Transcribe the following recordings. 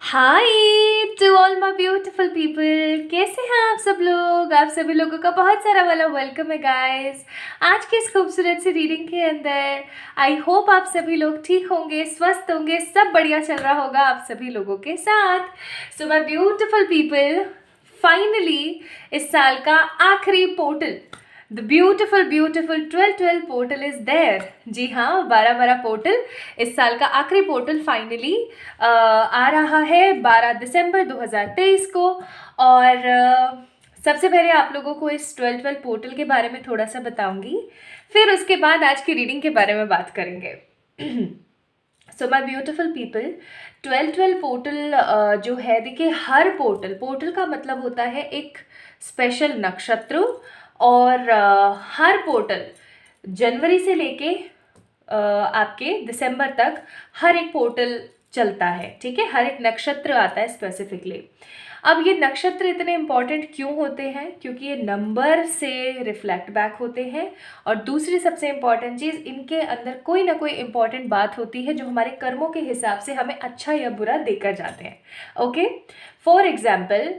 Hi to all my beautiful people. कैसे हैं आप सब लोग? आप सभी लोगों का बहुत सारा वाला वेलकम है गाइस आज के इस खूबसूरत सी रीडिंग के अंदर। आई होप आप सभी लोग ठीक होंगे, स्वस्थ होंगे, सब बढ़िया चल रहा होगा आप सभी लोगों के साथ। So my beautiful people, finally इस साल का आखिरी portal, the beautiful beautiful 12-12 portal is there. जी हाँ, 12-12 पोर्टल, इस साल का आखिरी पोर्टल फाइनली आ रहा है 12 दिसंबर 2023 को। और सबसे पहले आप लोगों को इस 12-12 पोर्टल के बारे में थोड़ा सा बताऊंगी, फिर उसके बाद आज की रीडिंग के बारे में बात करेंगे। सो माई ब्यूटिफुल पीपल, 12-12 पोर्टल जो है, देखिए हर पोर्टल का मतलब होता है एक स्पेशल नक्षत्र। और हर पोर्टल जनवरी से लेके आपके दिसंबर तक हर एक पोर्टल चलता है, ठीक है। हर एक नक्षत्र आता है स्पेसिफिकली। अब ये नक्षत्र इतने इम्पॉर्टेंट क्यों होते हैं? क्योंकि ये नंबर से रिफ्लेक्ट बैक होते हैं। और दूसरी सबसे इम्पॉर्टेंट चीज़, इनके अंदर कोई ना कोई इम्पॉर्टेंट बात होती है जो हमारे कर्मों के हिसाब से हमें अच्छा या बुरा देकर जाते हैं। ओके, फॉर एग्जाम्पल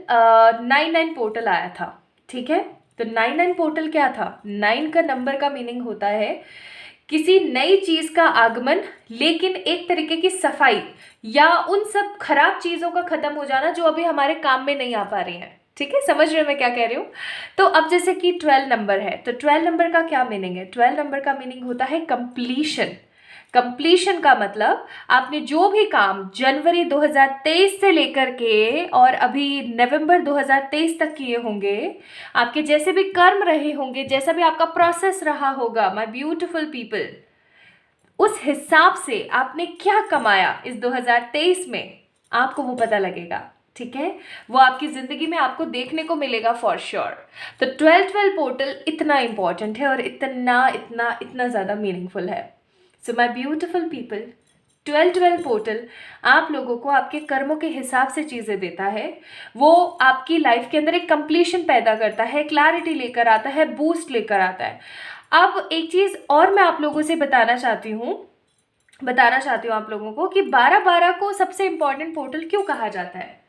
9-9 पोर्टल आया था, ठीक है। तो 9-9 पोर्टल क्या था? 9 का नंबर का मीनिंग होता है किसी नई चीज का आगमन, लेकिन एक तरीके की सफाई या उन सब खराब चीजों का खत्म हो जाना जो अभी हमारे काम में नहीं आ पा रही हैं। ठीक है, समझ रहे हो मैं क्या कह रही हूँ? तो अब जैसे कि 12 नंबर है, तो 12 नंबर का क्या मीनिंग है? 12 नंबर का मीनिंग होता है कंप्लीशन। कंप्लीशन का मतलब आपने जो भी काम जनवरी 2023 से लेकर के और अभी नवंबर 2023 तक किए होंगे, आपके जैसे भी कर्म रहे होंगे, जैसा भी आपका प्रोसेस रहा होगा, माय ब्यूटीफुल पीपल, उस हिसाब से आपने क्या कमाया इस 2023 में, आपको वो पता लगेगा, ठीक है। वो आपकी जिंदगी में आपको देखने को मिलेगा फॉर श्योर। तो 12-12 पोर्टल इतना इंपॉर्टेंट है और इतना इतना इतना ज़्यादा मीनिंगफुल है। सो माई ब्यूटिफुल पीपल, 12-12 पोर्टल आप लोगों को आपके कर्मों के हिसाब से चीज़ें देता है। वो आपकी लाइफ के अंदर एक कंप्लीशन पैदा करता है, क्लैरिटी लेकर आता है, बूस्ट लेकर आता है। अब एक चीज़ और मैं आप लोगों से बताना चाहती हूँ आप लोगों को कि 12-12 को सबसे इंपॉर्टेंट पोर्टल क्यों कहा जाता है।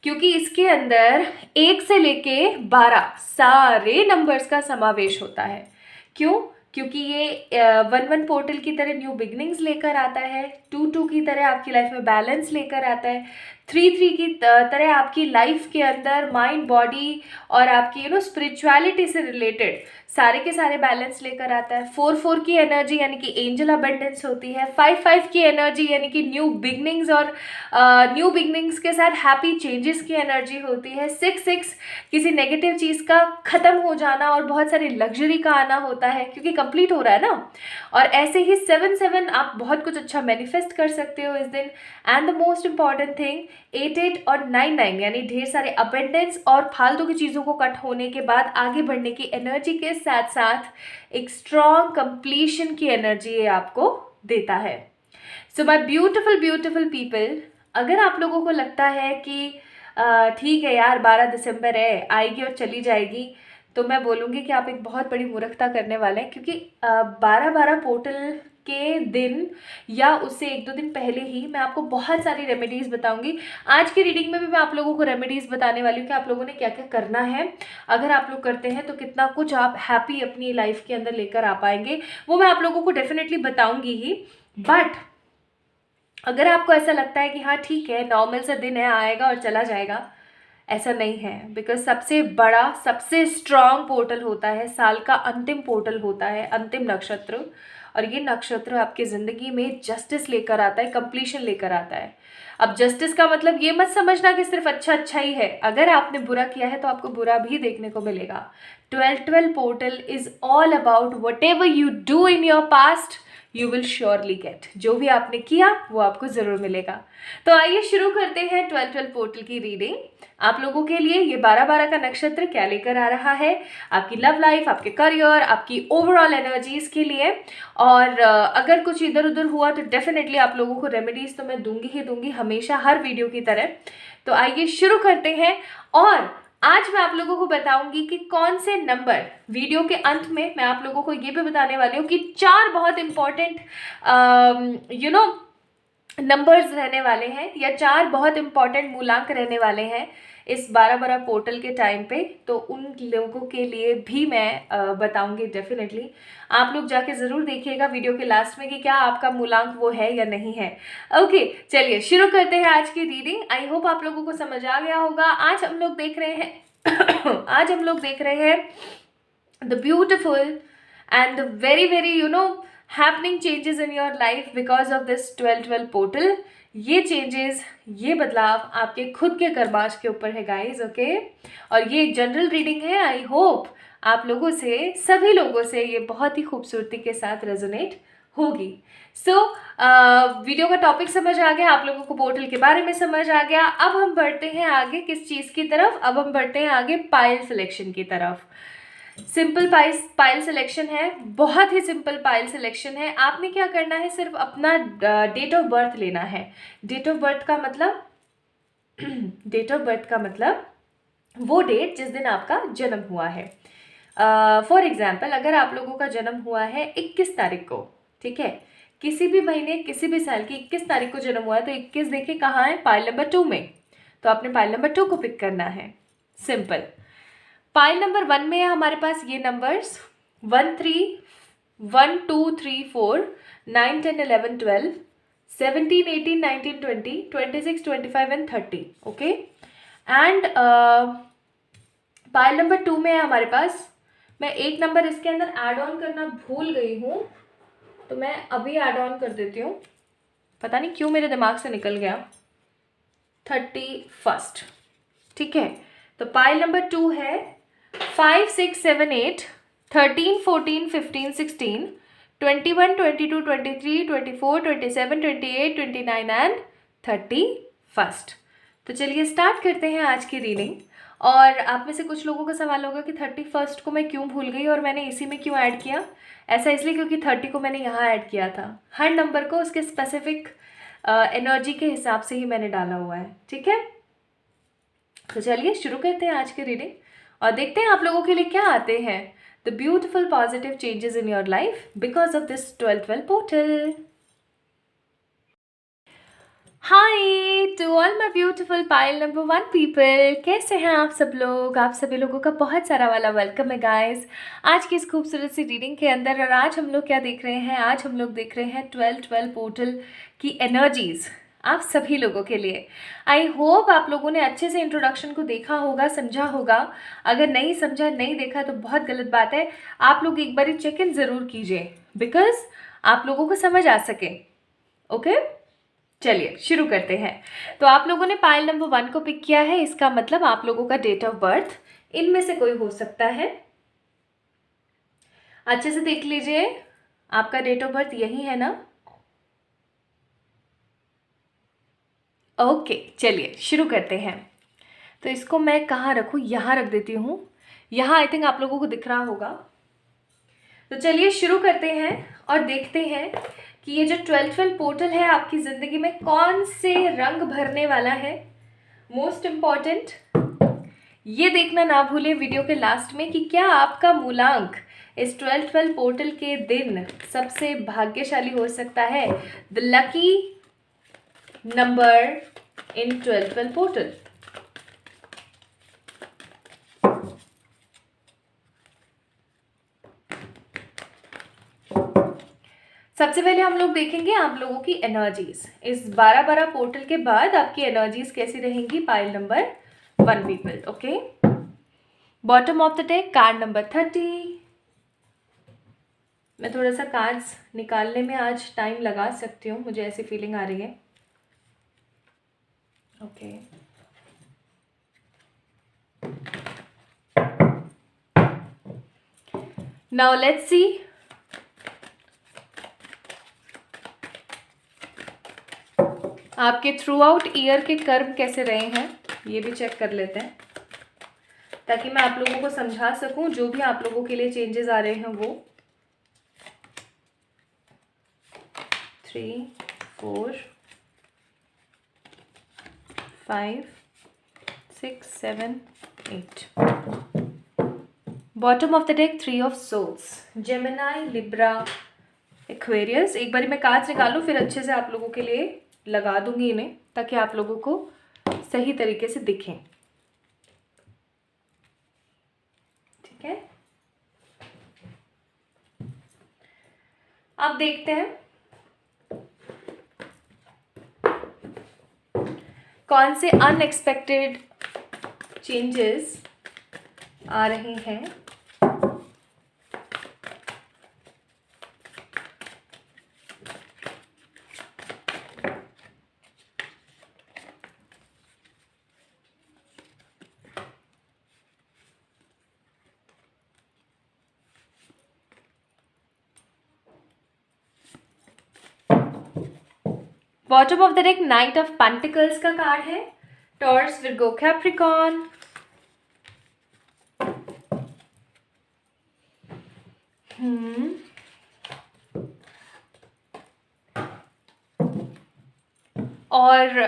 क्योंकि इसके अंदर 1 से लेके 12 सारे नंबर्स का समावेश होता है। क्यों? क्योंकि ये 1-1 पोर्टल की तरह न्यू बिगनिंग्स लेकर आता है, 2-2 की तरह आपकी लाइफ में बैलेंस लेकर आता है, 3-3 की तरह आपकी लाइफ के अंदर माइंड, बॉडी और आपकी स्पिरिचुअलिटी से रिलेटेड सारे के सारे बैलेंस लेकर आता है। 4-4 की एनर्जी यानी कि एंजल अबंडेंस होती है। 5-5 की एनर्जी यानी कि न्यू बिगनिंग्स और न्यू बिगनिंग्स के साथ हैप्पी चेंजेस की एनर्जी होती है। 6-6 किसी नेगेटिव चीज़ का ख़त्म हो जाना और बहुत सारी लग्जरी का आना होता है, क्योंकि कंप्लीट हो रहा है ना। और ऐसे ही 7-7 आप बहुत कुछ अच्छा मैनिफेस्ट कर सकते हो इस दिन। And the most important thing, 8-8 और 9-9 यानी ढेर सारे अबंडेंस और फालतू की चीज़ों को कट होने के बाद आगे बढ़ने की एनर्जी के साथ साथ एक स्ट्रॉन्ग कंप्लीशन की एनर्जी ये आपको देता है। So my beautiful beautiful people, अगर आप लोगों को लगता है कि ठीक है यार 12 दिसंबर है, आएगी और चली जाएगी, तो मैं बोलूँगी कि आप एक बहुत बड़ी मूर्खता करने वाले हैं। क्योंकि 12-12 पोर्टल के दिन या उससे 1-2 दिन पहले ही मैं आपको बहुत सारी रेमेडीज़ बताऊंगी। आज की रीडिंग में भी मैं आप लोगों को रेमेडीज़ बताने वाली हूँ कि आप लोगों ने क्या क्या करना है। अगर आप लोग करते हैं तो कितना कुछ आप हैप्पी अपनी लाइफ के अंदर लेकर आ पाएंगे, वो मैं आप लोगों को डेफिनेटली बताऊंगी ही। बट अगर आपको ऐसा लगता है कि हाँ ठीक है, नॉर्मल सा दिन है, आएगा और चला जाएगा, ऐसा नहीं है। बिकॉज सबसे बड़ा, सबसे स्ट्रॉन्ग पोर्टल होता है, साल का अंतिम पोर्टल होता है, अंतिम नक्षत्र। और ये नक्षत्र आपकी ज़िंदगी में जस्टिस लेकर आता है, कंप्लीशन लेकर आता है। अब जस्टिस का मतलब ये मत समझना कि सिर्फ अच्छा अच्छा ही है। अगर आपने बुरा किया है तो आपको बुरा भी देखने को मिलेगा। 12-12 portal is all about what ever you do in your past you will surely gate. जो भी आपने किया वो आपको ज़रूर मिलेगा। तो आइए शुरू करते हैं 12-12 पोर्टल की रीडिंग। आप लोगों के लिए ये 12-12 का नक्षत्र क्या लेकर आ रहा है आपकी लव लाइफ, आपके करियर, आपकी ओवरऑल एनर्जीज के लिए। और अगर कुछ इधर उधर हुआ तो डेफिनेटली आप लोगों को रेमेडीज तो मैं दूंगी ही दूंगी, हमेशा हर वीडियो की तरह। तो आइए शुरू करते हैं। और आज मैं आप लोगों को बताऊंगी कि कौन से नंबर, वीडियो के अंत में मैं आप लोगों को ये भी बताने वाली हूँ कि 4 बहुत इंपॉर्टेंट नंबर्स रहने वाले हैं या 4 बहुत इंपॉर्टेंट मूलांक रहने वाले हैं इस 12 पोर्टल के टाइम पे, तो उन लोगों के लिए भी मैं बताऊंगी डेफिनेटली। आप लोग जाके ज़रूर देखिएगा वीडियो के लास्ट में कि क्या आपका मूलांक वो है या नहीं है। ओके, चलिए शुरू करते हैं आज की रीडिंग। आई होप आप लोगों को समझ आ गया होगा। आज हम लोग देख रहे हैं आज हम लोग देख रहे हैं the beautiful and the very happening changes in your life because of this 12-12 portal। ये चेंजेस, ये बदलाव आपके खुद के कर्माश के ऊपर है गाइज, ओके। और ये जनरल रीडिंग है। आई होप आप लोगों से, सभी लोगों से ये बहुत ही खूबसूरती के साथ रेजोनेट होगी। सो वीडियो का टॉपिक समझ आ गया, आप लोगों को पोर्टल के बारे में समझ आ गया। अब हम बढ़ते हैं आगे किस चीज़ की तरफ? अब हम बढ़ते हैं आगे पाइल सिलेक्शन की तरफ। सिंपल पाइल सिलेक्शन है, बहुत ही सिंपल पाइल सिलेक्शन है। आपने क्या करना है, सिर्फ अपना डेट ऑफ बर्थ लेना है। डेट ऑफ बर्थ का मतलब डेट ऑफ बर्थ का मतलब वो डेट जिस दिन आपका जन्म हुआ है। फॉर एग्जाम्पल, अगर आप लोगों का जन्म हुआ है 21 तारीख को, ठीक है, किसी भी महीने किसी भी साल की 21 तारीख को जन्म हुआ है, तो 21 देखिए कहाँ है, पाइल नंबर 2 में। तो आपने पाइल नंबर 2 को पिक करना है, सिंपल। पाइल नंबर 1 में है हमारे पास ये numbers 1 2 3 4 9 10 11 12 17 18 19 20 26 25 and 30, okay. And pile number 2 में है हमारे पास, मैं एक नंबर इसके अंदर ऐड ऑन करना भूल गई हूँ, तो मैं अभी ऐड ऑन कर देती हूँ, पता नहीं क्यों मेरे दिमाग से निकल गया। 31, ठीक है। तो पाइल नंबर 2 है 5 6 7 8 13 14 15 16 21 22 23 24 27 28 29 एंड 31। तो चलिए स्टार्ट करते हैं आज की रीडिंग। और आप में से कुछ लोगों का सवाल होगा कि 31 को मैं क्यों भूल गई और मैंने इसी में क्यों ऐड किया। ऐसा इसलिए क्योंकि 30 को मैंने यहाँ ऐड किया था। हर नंबर को उसके स्पेसिफिक एनर्जी के हिसाब से ही मैंने डाला हुआ है, ठीक है। तो चलिए शुरू करते हैं आज की रीडिंग और देखते हैं आप लोगों के लिए क्या आते हैं the beautiful positive changes in your life because of this 12-12 portal. Hi to all my beautiful pile number 1 people, कैसे हैं आप सब लोग? आप सभी लोगों का बहुत सारा वाला वेलकम है गाइस आज की इस खूबसूरत सी रीडिंग के अंदर। और आज हम लोग क्या देख रहे हैं? आज हम लोग देख रहे हैं 12-12 पोर्टल की एनर्जीज आप सभी लोगों के लिए। आई होप आप लोगों ने अच्छे से इंट्रोडक्शन को देखा होगा, समझा होगा। अगर नहीं समझा, नहीं देखा तो बहुत गलत बात है। आप लोग एक बार चेक इन ज़रूर कीजिए बिकॉज आप लोगों को समझ आ सके, ओके। चलिए शुरू करते हैं। तो आप लोगों ने पाइल नंबर 1 को पिक किया है, इसका मतलब आप लोगों का डेट ऑफ बर्थ इनमें से कोई हो सकता है। अच्छे से देख लीजिए, आपका डेट ऑफ बर्थ यही है ना? ओके, चलिए शुरू करते हैं। तो इसको मैं कहाँ रखूँ? यहाँ रख देती हूँ। यहाँ आई थिंक आप लोगों को दिख रहा होगा। तो चलिए शुरू करते हैं और देखते हैं कि ये जो 12-12 पोर्टल है आपकी ज़िंदगी में कौन से रंग भरने वाला है। मोस्ट इम्पॉर्टेंट ये देखना ना भूलें वीडियो के लास्ट में कि क्या आपका मूलांक इस 12-12 पोर्टल के दिन सबसे भाग्यशाली हो सकता है। The lucky number in 12-12 portal. सबसे पहले हम लोग देखेंगे आप लोगों की एनर्जीज इस 12-12 पोर्टल के बाद आपकी एनर्जीज कैसी रहेंगी pile number 1 people, okay. Bottom of the deck card number 30। मैं थोड़ा सा कार्ड्स निकालने में आज टाइम लगा सकती हूँ, मुझे ऐसी फीलिंग आ रही है, ओके। नाउ लेट्स सी आपके थ्रू आउट ईयर के कर्म कैसे रहे हैं, ये भी चेक कर लेते हैं ताकि मैं आप लोगों को समझा सकूं जो भी आप लोगों के लिए चेंजेस आ रहे हैं वो। 3 4 5 6 7 8। Bottom of the deck 3 of souls, Gemini, Libra, Aquarius. एक बार मैं कार्ड्स निकालूं फिर अच्छे से आप लोगों के लिए लगा दूंगी इन्हें, ताकि आप लोगों को सही तरीके से दिखें। ठीक है, अब देखते हैं कौन से अनएक्सपेक्टेड चेंजेस आ रहे हैं। Bottom of the deck night of pentacles का कार्ड है। Taurus, Virgo, Capricorn. और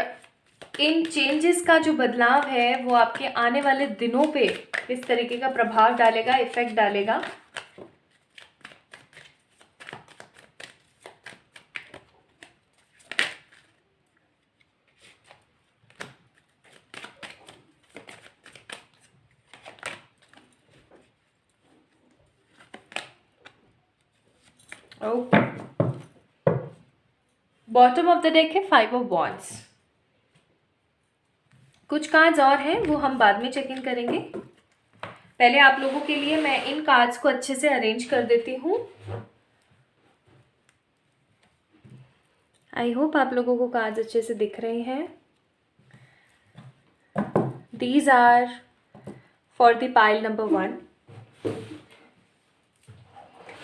इन चेंजेस का जो बदलाव है वो आपके आने वाले दिनों पे इस तरीके का प्रभाव डालेगा, इफेक्ट डालेगा। बॉटम ऑफ द डेक है 5 ऑफ वॉन्ड्स। कुछ कार्ड्स और हैं वो हम बाद में चेक इन करेंगे। पहले आप लोगों के लिए मैं इन कार्ड्स को अच्छे से अरेंज कर देती हूँ। आई होप आप लोगों को कार्ड्स अच्छे से दिख रहे हैं। These are for the pile number 1,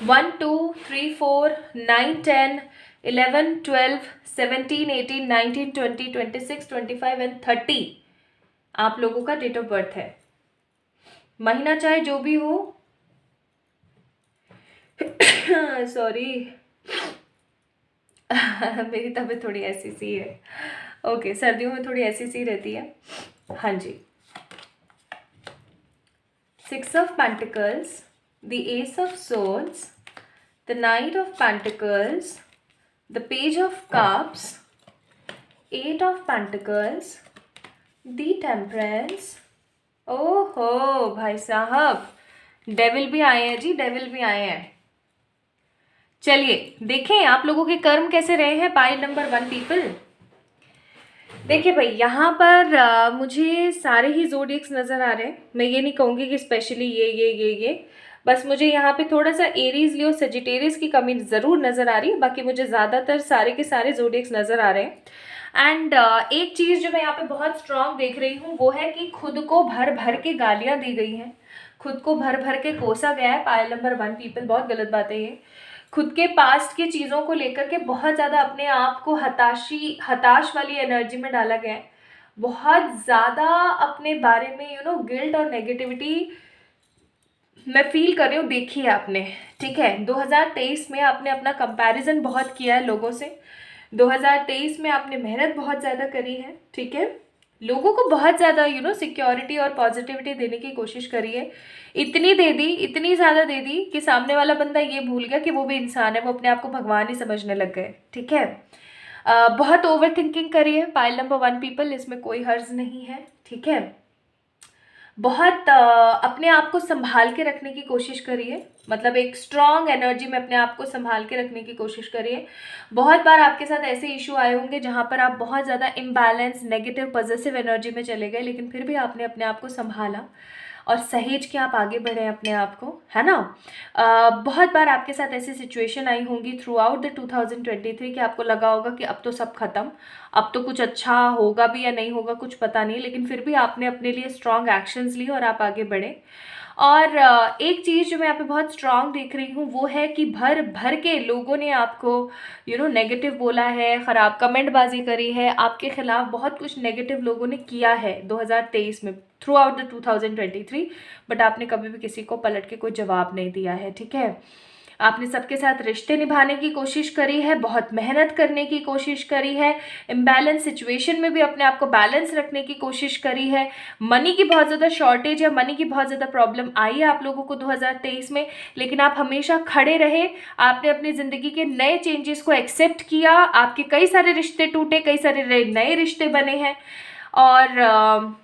1, 2, 3, 4, 9, 10, 11, 12, 17, 18, 19, 20, 26, 25 and 30 आप लोगों का डेट ऑफ बर्थ है। महीना चाहे जो भी हो, सॉरी मेरी तबीयत थोड़ी ऐसी सी है। ओके, सर्दियों में थोड़ी ऐसी सी रहती है। हाँ जी। 6 of pentacles, the Ace of Swords, the Knight of Pentacles, the Page of Cups, 8 of Pentacles, the Temperance। ओहो भाई साहब, डेविल भी आए हैं जी, डेविल भी आए हैं। चलिए देखें आप लोगों के कर्म कैसे रहे हैं पाइल नंबर 1 पीपल। देखिए भाई, यहाँ पर मुझे सारे ही ज़ोडिएक्स नज़र आ रहे हैं। मैं ये नहीं कहूँगी कि स्पेशली ये बस मुझे यहाँ पे थोड़ा सा एरीज, लियो, सेजिटेरियस की कमी ज़रूर नज़र आ रही है। बाकी मुझे ज़्यादातर सारे के सारे ज़ोडिएक्स नज़र आ रहे हैं। एंड एक चीज़ जो मैं यहाँ पे बहुत स्ट्रांग देख रही हूँ वो है कि खुद को भर भर के गालियाँ दी गई हैं, खुद को भर भर के कोसा गया है। पाइल नंबर 1 पीपल, बहुत गलत बात है ये। खुद के पास्ट की चीज़ों को लेकर के बहुत ज़्यादा अपने आप को हताश वाली एनर्जी में डाला गया है। बहुत ज़्यादा अपने बारे में गिल्ट और नेगेटिविटी मैं फील कर रही हूँ, देखी है आपने। ठीक है, 2023 में आपने अपना कंपैरिजन बहुत किया है लोगों से। 2023 में आपने मेहनत बहुत ज़्यादा करी है। ठीक है, लोगों को बहुत ज़्यादा सिक्योरिटी और पॉजिटिविटी देने की कोशिश करी है। इतनी दे दी, इतनी ज़्यादा दे दी कि सामने वाला बंदा ये भूल गया कि वो भी इंसान है, वो अपने आप को भगवान ही समझने लग गए। ठीक है, बहुत ओवर थिंकिंग करी है पाइल नंबर 1 पीपल, इसमें कोई हर्ज नहीं है। ठीक है, बहुत अपने आप को संभाल के रखने की कोशिश करिए, मतलब एक स्ट्रॉन्ग एनर्जी में अपने आप को संभाल के रखने की कोशिश करिए। बहुत बार आपके साथ ऐसे इशू आए होंगे जहाँ पर आप बहुत ज़्यादा इम्बैलेंस, नेगेटिव, पॉजिटिव एनर्जी में चले गए, लेकिन फिर भी आपने अपने आप को संभाला और सहेज के आप आगे बढ़े अपने आप को, है ना। बहुत बार आपके साथ ऐसी सिचुएशन आई होंगी थ्रू आउट द 2023 कि आपको लगा होगा कि अब तो सब खत्म, अब तो कुछ अच्छा होगा भी या नहीं होगा कुछ पता नहीं, लेकिन फिर भी आपने अपने लिए स्ट्रॉन्ग एक्शंस लिए और आप आगे बढ़े। और एक चीज़ जो मैं यहाँ पे बहुत स्ट्रांग देख रही हूँ वो है कि भर भर के लोगों ने आपको नेगेटिव बोला है, ख़राब कमेंटबाजी करी है, आपके खिलाफ बहुत कुछ नेगेटिव लोगों ने किया है 2023 में थ्रू आउट द 2023, बट आपने कभी भी किसी को पलट के कोई जवाब नहीं दिया है। ठीक है, आपने सबके साथ रिश्ते निभाने की कोशिश करी है, बहुत मेहनत करने की कोशिश करी है, इम्बैलेंस सिचुएशन में भी अपने आप को बैलेंस रखने की कोशिश करी है। मनी की बहुत ज़्यादा शॉर्टेज या मनी की बहुत ज़्यादा प्रॉब्लम आई है आप लोगों को 2023 में, लेकिन आप हमेशा खड़े रहे। आपने अपनी ज़िंदगी के नए चेंजेस को एक्सेप्ट किया। आपके कई सारे रिश्ते टूटे, कई सारे नए रिश्ते बने हैं। और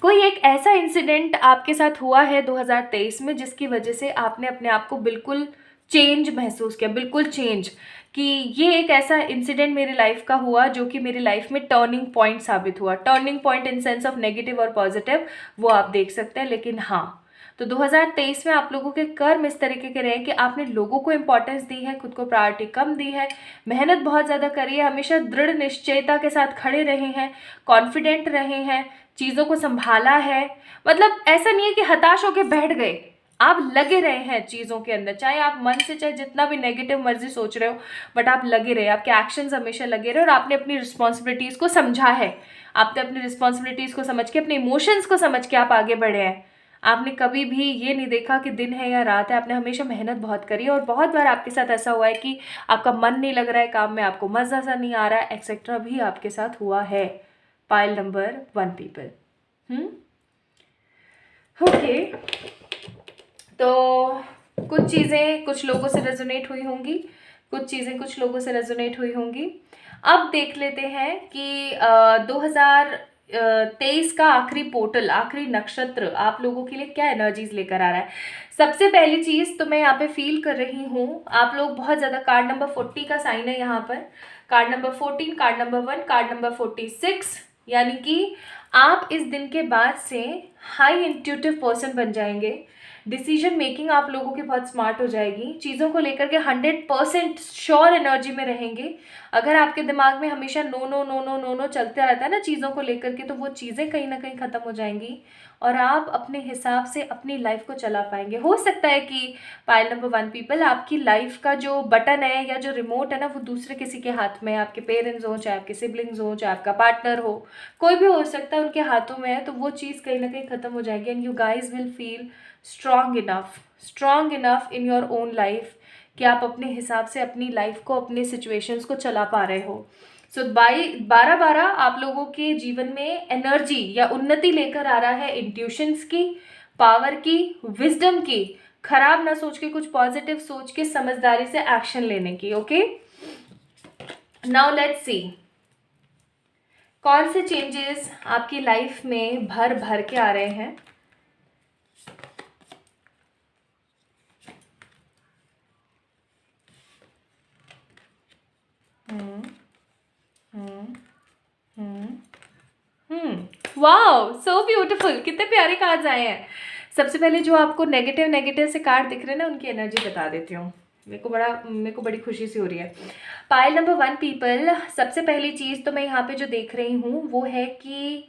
कोई एक ऐसा इंसिडेंट आपके साथ हुआ है 2023 में जिसकी वजह से आपने अपने आप को बिल्कुल चेंज महसूस किया, बिल्कुल चेंज, कि ये एक ऐसा इंसिडेंट मेरी लाइफ का हुआ जो कि मेरी लाइफ में टर्निंग पॉइंट साबित हुआ। Turning point in sense of negative और पॉजिटिव, वो आप देख सकते हैं। लेकिन हाँ, तो 2023 में आप लोगों के कर्म इस तरीके के रहे कि आपने लोगों को इंपॉर्टेंस दी है, खुद को प्रायोरिटी कम दी है, मेहनत बहुत ज़्यादा करी है, हमेशा दृढ़ निश्चयता के साथ खड़े रहे हैं, कॉन्फिडेंट रहे हैं, चीज़ों को संभाला है। मतलब ऐसा नहीं है कि हताश होकर बैठ गए, आप लगे रहे हैं चीज़ों के अंदर, चाहे आप मन से चाहे जितना भी नेगेटिव मर्जी सोच रहे हो, बट आप लगे रहे, आपके एक्शंस हमेशा लगे रहे और आपने अपनी रिस्पॉन्सिबिलिटीज़ को समझा है। आपने अपनी रिस्पॉन्सिबिलिटीज़ को समझ के, अपने इमोशंस को समझ के आप आगे बढ़े हैं। आपने कभी भी ये नहीं देखा कि दिन है या रात है, आपने हमेशा मेहनत बहुत करी। और बहुत बार आपके साथ ऐसा हुआ है कि आपका मन नहीं लग रहा है काम में, आपको मज़ा सा नहीं आ रहा है, एक्सेट्रा भी आपके साथ हुआ है। Pile number 1 people. ओके, तो कुछ चीज़ें कुछ लोगों से रेजोनेट हुई होंगी, कुछ चीज़ें कुछ लोगों से रेजोनेट हुई होंगी। अब देख लेते हैं कि 2023 का आखिरी पोर्टल, आखिरी नक्षत्र आप लोगों के लिए क्या एनर्जीज लेकर आ रहा है। सबसे पहली चीज़ तो मैं यहाँ पे फील कर रही हूँ, आप लोग बहुत ज़्यादा, कार्ड नंबर 40 का साइन है यहाँ पर, card number 14, card number 1, card number 46, यानी कि आप इस दिन के बाद से हाई इंट्यूटिव पर्सन बन जाएंगे। डिसीजन मेकिंग आप लोगों की बहुत स्मार्ट हो जाएगी, चीज़ों को लेकर के 100% श्योर एनर्जी में रहेंगे। अगर आपके दिमाग में हमेशा no no no no no no चलता रहता है ना चीज़ों को लेकर के, तो वो चीज़ें कहीं ना कहीं ख़त्म हो जाएंगी और आप अपने हिसाब से अपनी लाइफ को चला पाएंगे। हो सकता है कि पाइल नंबर 1 पीपल, आपकी लाइफ का जो बटन है या जो रिमोट है ना, वो दूसरे किसी के हाथ में है, आपके पेरेंट्स हो, चाहे आपके सिबलिंग्स हो, चाहे आपका पार्टनर हो, कोई भी हो सकता है, उनके हाथों में है, तो वो चीज़ कहीं ना कहीं ख़त्म हो जाएगी। And you guys will feel strong enough in your own life कि आप अपने हिसाब से अपनी लाइफ को, अपने सिचुएशंस को चला पा रहे हो। सो 12/12 आप लोगों के जीवन में एनर्जी या उन्नति लेकर आ रहा है, इंट्यूशंस की, पावर की, विजडम की, खराब ना सोच के कुछ पॉजिटिव सोच के समझदारी से एक्शन लेने की। ओके, नाउ लेट्स सी कौन से चेंजेस आपकी लाइफ में भर भर के आ रहे हैं। वाओ, सो ब्यूटीफुल, कितने प्यारे कार्ड्स आए हैं। सबसे पहले जो आपको नेगेटिव से कार्ड दिख रहे हैं ना, उनकी एनर्जी बता देती हूँ। मेरे को बड़ी खुशी सी हो रही है। पाइल नंबर 1 पीपल, सबसे पहली चीज़ तो मैं यहाँ पे जो देख रही हूँ वो है कि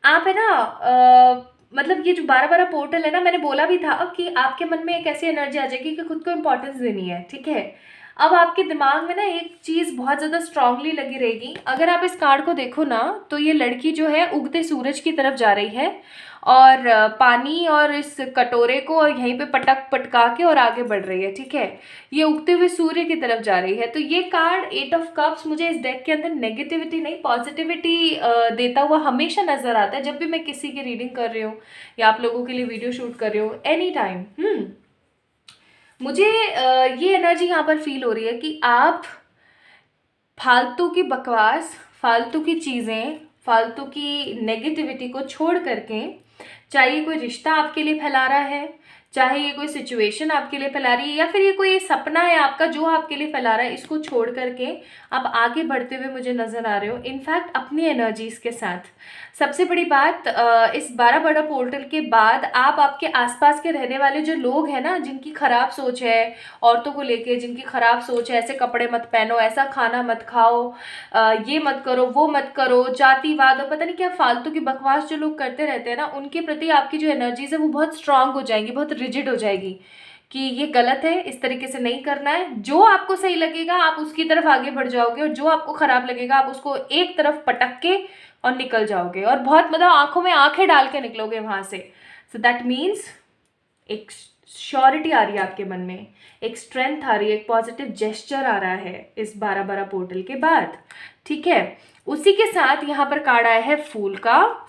आप है ना, मतलब ये जो 12/12 पोर्टल है ना, मैंने बोला भी था कि आपके मन में एक ऐसी एनर्जी आ जाएगी कि खुद को इम्पोर्टेंस देनी है। ठीक है, अब आपके दिमाग में ना एक चीज़ बहुत ज़्यादा स्ट्रांगली लगी रहेगी। अगर आप इस कार्ड को देखो ना, तो ये लड़की जो है उगते सूरज की तरफ जा रही है और पानी और इस कटोरे को और यहीं पे पटका के और आगे बढ़ रही है। ठीक है, ये उगते हुए सूर्य की तरफ जा रही है। तो ये कार्ड 8 ऑफ कप्स मुझे इस डेक के अंदर नेगेटिविटी नहीं, पॉजिटिविटी देता हुआ हमेशा नजर आता है, जब भी मैं किसी की रीडिंग कर रही हूँ या आप लोगों के लिए वीडियो शूट कर रही हूँ, एनी टाइम। मुझे ये एनर्जी यहाँ पर फील हो रही है कि आप फालतू की बकवास, फालतू की चीज़ें, फालतू की नेगेटिविटी को छोड़ करके, चाहे कोई रिश्ता आपके लिए फैला रहा है, चाहे ये कोई सिचुएशन आपके लिए फैला रही है, या फिर ये कोई सपना है आपका जो आपके लिए फैला रहा है, इसको छोड़ करके आप आगे बढ़ते हुए मुझे नज़र आ रहे हो, इनफैक्ट अपनी एनर्जीज के साथ। सबसे बड़ी बात, इस 12/12 पोर्टल के बाद आप आपके आसपास के रहने वाले जो लोग हैं ना, जिनकी ख़राब सोच है औरतों को लेके, जिनकी ख़राब सोच है, ऐसे कपड़े मत पहनो, ऐसा खाना मत खाओ, ये मत करो, वो मत करो, जातिवाद और पता नहीं क्या फालतू की बकवास जो लोग करते रहते हैं ना, उनके प्रति आपकी जो एनर्जीज है वो बहुत स्ट्रांग हो जाएंगी, बहुत रिजिड हो जाएगी कि ये गलत है, इस तरीके से नहीं करना है। जो आपको सही लगेगा आप उसकी तरफ आगे बढ़ जाओगे, और जो आपको ख़राब लगेगा आप उसको एक तरफ पटक के और निकल जाओगे, और बहुत मतलब आंखों में आंखें डाल के निकलोगे वहाँ से। सो दैट मीन्स एक श्योरिटी आ रही है आपके मन में, एक स्ट्रेंथ आ रही है, एक पॉजिटिव जेस्चर आ रहा है इस 12-12 पोर्टल के बाद, ठीक है। उसी के साथ यहाँ पर कार्ड आया है फूल का।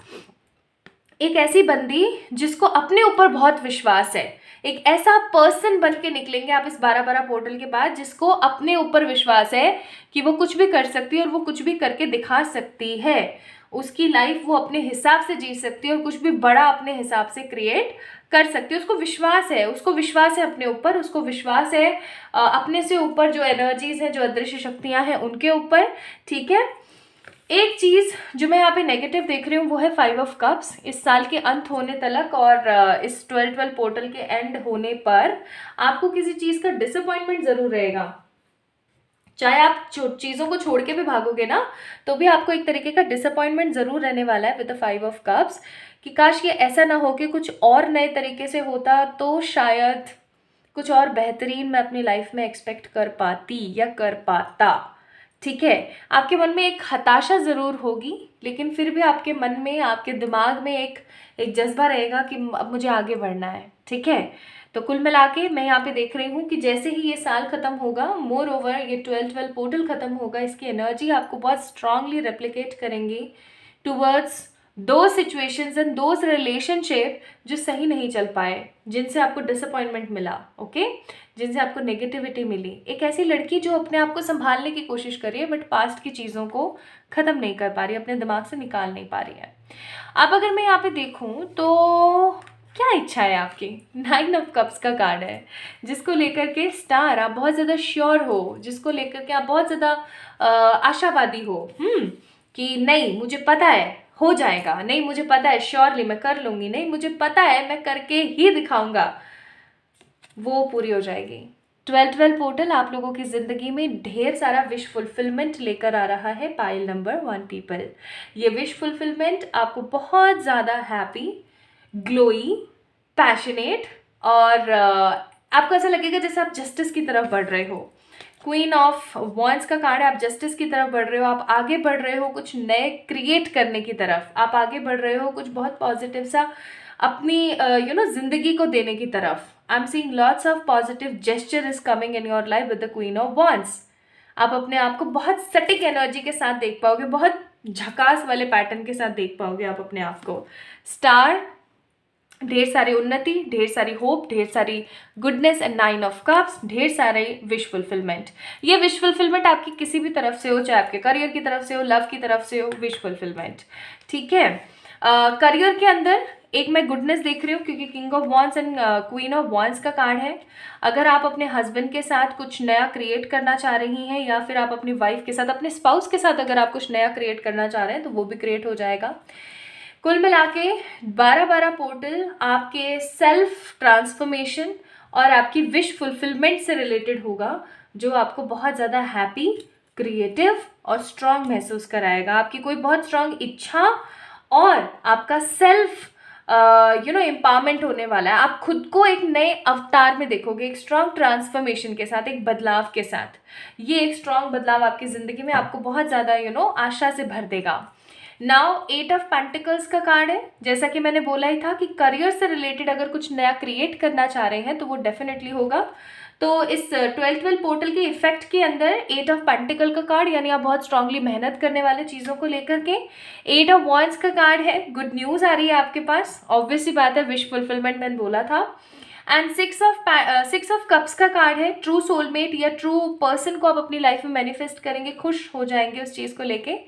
एक ऐसी बंदी जिसको अपने ऊपर बहुत विश्वास है, एक ऐसा पर्सन बन के निकलेंगे आप इस 12-12 पोर्टल के बाद जिसको अपने ऊपर विश्वास है कि वो कुछ भी कर सकती है और वो कुछ भी करके दिखा सकती है, उसकी लाइफ वो अपने हिसाब से जी सकती है और कुछ भी बड़ा अपने हिसाब से क्रिएट कर सकती है। उसको विश्वास है, उसको विश्वास है अपने ऊपर, उसको विश्वास है अपने से ऊपर जो एनर्जीज हैं, जो अदृश्य शक्तियां हैं उनके ऊपर, ठीक है। एक चीज़ जो मैं यहाँ पे नेगेटिव देख रही हूँ वो है 5 ऑफ कप्स। इस साल के अंत होने तलक और इस 12-12 पोर्टल के एंड होने पर आपको किसी चीज़ का डिसअपॉइंटमेंट ज़रूर रहेगा। चाहे आप चीज़ों को छोड़ के भी भागोगे ना, तो भी आपको एक तरीके का डिसअपॉइंटमेंट ज़रूर रहने वाला है विद द 5 ऑफ कप्स, कि काश ये ऐसा ना हो कि कुछ और नए तरीके से होता तो शायद कुछ और बेहतरीन मैं अपनी लाइफ में एक्सपेक्ट कर पाती या कर पाता, ठीक है। आपके मन में एक हताशा ज़रूर होगी, लेकिन फिर भी आपके मन में, आपके दिमाग में एक जज्बा रहेगा कि अब मुझे आगे बढ़ना है, ठीक है। तो कुल मिला के मैं यहाँ पे देख रही हूँ कि जैसे ही ये साल ख़त्म होगा, मोर ओवर ये 12-12 पोर्टल ख़त्म होगा, इसकी एनर्जी आपको बहुत स्ट्रांगली रेप्लिकेट करेंगी टूवर्ड्स दो सिचुएशंस एंड दोज रिलेशनशिप जो सही नहीं चल पाए, जिनसे आपको डिसअपॉइंटमेंट मिला, ओके, जिनसे आपको नेगेटिविटी मिली। एक ऐसी लड़की जो अपने आप को संभालने की कोशिश कर रही है बट पास्ट की चीज़ों को ख़त्म नहीं कर पा रही, अपने दिमाग से निकाल नहीं पा रही है। अब अगर मैं यहाँ पे देखूँ तो क्या इच्छा है आपकी? 9 ऑफ कप्स का कार्ड है, जिसको लेकर के स्टार आप बहुत ज़्यादा श्योर हो, जिसको लेकर के आप बहुत ज़्यादा आशावादी हो, कि नहीं मुझे पता है हो जाएगा, नहीं मुझे पता है श्योरली मैं कर लूँगी, नहीं मुझे पता है मैं करके ही दिखाऊंगा, वो पूरी हो जाएगी। 12-12 पोर्टल आप लोगों की ज़िंदगी में ढेर सारा विश फुलफिलमेंट लेकर आ रहा है। पाइल नंबर 1 पीपल, ये विश फुलफिलमेंट आपको बहुत ज़्यादा हैप्पी, ग्लोई, पैशनेट और आपको ऐसा लगेगा जैसे आप जस्टिस की तरफ बढ़ रहे हो। क्वीन ऑफ वॉन्ड्स का कार्ड है, आप जस्टिस की तरफ बढ़ रहे हो, आप आगे बढ़ रहे हो कुछ नए क्रिएट करने की तरफ, आप आगे बढ़ रहे हो कुछ बहुत पॉजिटिव सा अपनी जिंदगी को देने की तरफ। I am seeing lots of positive gesture is coming in your life with the queen of wands. आप अपने आप को बहुत सटिक एनर्जी के साथ देख पाओगे, बहुत झकास वाले पैटर्न के साथ देख पाओगे आप अपने आप को। स्टार, ढेर सारी उन्नति, ढेर सारी होप, ढेर सारी गुडनेस एंड 9 ऑफ कप्स, ढेर सारे विश फुलफिलमेंट। ये विश फुलफिलमेंट आपकी किसी भी तरफ से हो, चाहे आपके करियर की तरफ से हो, लव की तरफ से हो, विश फुलफिलमेंट, ठीक है। करियर के अंदर एक मैं गुडनेस देख रही हूँ क्योंकि king of wands and queen of wands का कार्ड है। अगर आप अपने हस्बैंड के साथ कुछ नया क्रिएट करना चाह रही हैं या फिर आप अपनी वाइफ के साथ, अपने स्पाउस के साथ अगर आप कुछ नया क्रिएट करना चाह रहे हैं तो वो भी क्रिएट हो जाएगा। कुल मिला के 12-12 पोर्टल आपके सेल्फ ट्रांसफॉर्मेशन और आपकी विश फुलफिलमेंट से रिलेटेड होगा, जो आपको बहुत ज़्यादा हैप्पी, क्रिएटिव और स्ट्रांग महसूस कराएगा। आपकी कोई बहुत स्ट्रांग इच्छा और आपका सेल्फ एम्पावरमेंट होने वाला है। आप खुद को एक नए अवतार में देखोगे, एक स्ट्रांग ट्रांसफॉर्मेशन के साथ, एक बदलाव के साथ। ये एक स्ट्रांग बदलाव आपकी ज़िंदगी में आपको बहुत ज़्यादा आशा से भर देगा। नाउ 8 ऑफ पेंटिकल्स का कार्ड है। जैसा कि मैंने बोला ही था कि करियर से रिलेटेड अगर कुछ नया क्रिएट करना चाह रहे हैं तो वो डेफिनेटली होगा। तो इस 12-12 पोर्टल के इफेक्ट के अंदर 8 ऑफ पेंटिकल का कार्ड, यानी आप बहुत स्ट्रांगली मेहनत करने वाले चीज़ों को लेकर के। 8 ऑफ वॉन्ड्स का कार्ड है, गुड न्यूज़ आ रही है आपके पास, ऑब्वियसली बात है, विश फुलफिलमेंट मैंने बोला था। एंड 6 ऑफ कप्स का कार्ड है, ट्रू सोलमेट या ट्रू पर्सन को आप अपनी लाइफ में मैनिफेस्ट करेंगे, खुश हो जाएंगे उस चीज़ को लेके।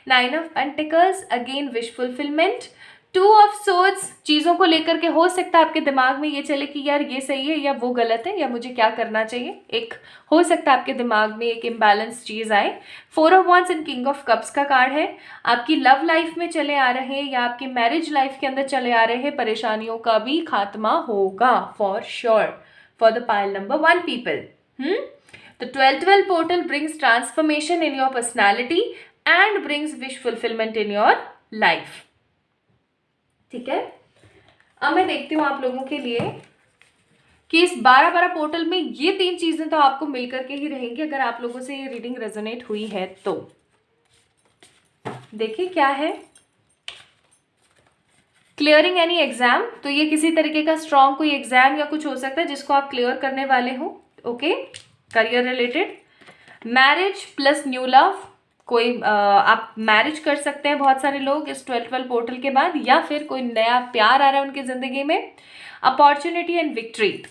9 of pentacles, again wish fulfilment. 2 of swords, चीज़ों को लेकर के हो सकता है आपके दिमाग में ये चले कि यार ये सही है या वो गलत है या मुझे क्या करना चाहिए, एक हो सकता है आपके दिमाग में एक इम्बैलेंस चीज़ आए। 4 of wands and king of cups का कार्ड है, आपकी लव लाइफ में चले आ रहे या आपकी मैरिज लाइफ के अंदर चले आ रहे परेशानियों का भी खात्मा होगा for sure for the pile number 1 people. तो 12-12 portal brings transformation in your personality and brings wish fulfilment in your life, ठीक है। अब मैं देखती हूँ आप लोगों के लिए कि इस 12-12 पोर्टल में ये 3 चीजें तो आपको मिलकर के ही रहेंगी। अगर आप लोगों से ये रीडिंग रेजोनेट हुई है तो देखिए क्या है। क्लियरिंग एनी एग्जाम, तो ये किसी तरीके का स्ट्रॉन्ग कोई एग्जाम या कुछ हो सकता है जिसको आप क्लियर करने वाले हो। Okay, career related. Marriage plus new love, कोई आप मैरिज कर सकते हैं बहुत सारे लोग इस 12-12 पोर्टल के बाद, या फिर कोई नया प्यार आ रहा है उनकी जिंदगी में। Opportunity and victory,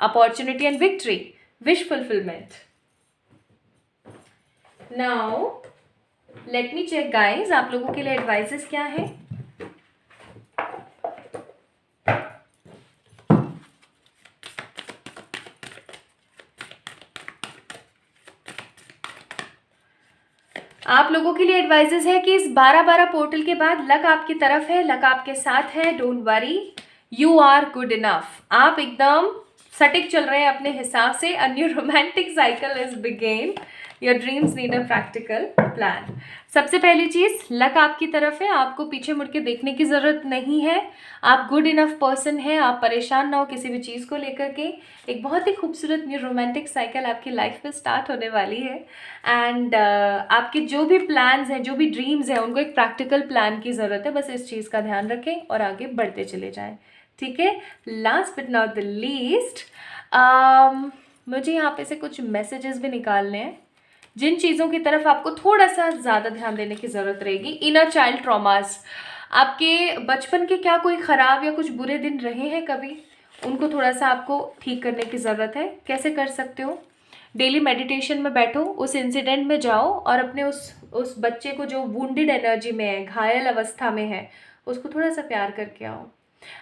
opportunity and victory, wish fulfilment. Now let me check guys, आप लोगों के लिए एडवाइसेस क्या है। आप लोगों के लिए एडवाइजेस है कि इस 12-12 पोर्टल के बाद लक आपकी तरफ है, लक आपके साथ है। Don't worry, you are good enough. आप एकदम सटीक चल रहे हैं अपने हिसाब से। A new romantic cycle is begin, your dreams need a practical plan. सबसे पहली चीज़, लक आपकी तरफ है, आपको पीछे मुड़ के देखने की ज़रूरत नहीं है। आप गुड इनफ पर्सन हैं, आप परेशान ना हो किसी भी चीज़ को लेकर के। एक बहुत ही खूबसूरत न्यू रोमांटिक साइकिल आपकी लाइफ में स्टार्ट होने वाली है। एंड आपके जो भी प्लान्स हैं, जो भी ड्रीम्स हैं, उनको एक प्रैक्टिकल प्लान की ज़रूरत है। बस इस चीज़ का ध्यान रखें और आगे बढ़ते चले जाएं, ठीक है। Last but not the least, मुझे यहाँ पे से कुछ मैसेजेस भी निकालने हैं जिन चीज़ों की तरफ आपको थोड़ा सा ज़्यादा ध्यान देने की ज़रूरत रहेगी। इनर चाइल्ड ट्रॉमास, आपके बचपन के क्या कोई ख़राब या कुछ बुरे दिन रहे हैं कभी, उनको थोड़ा सा आपको ठीक करने की ज़रूरत है। कैसे कर सकते हो? डेली मेडिटेशन में बैठो, उस इंसिडेंट में जाओ और अपने उस बच्चे को जो वुंडेड एनर्जी में है, घायल अवस्था में है, उसको थोड़ा सा प्यार करके आओ।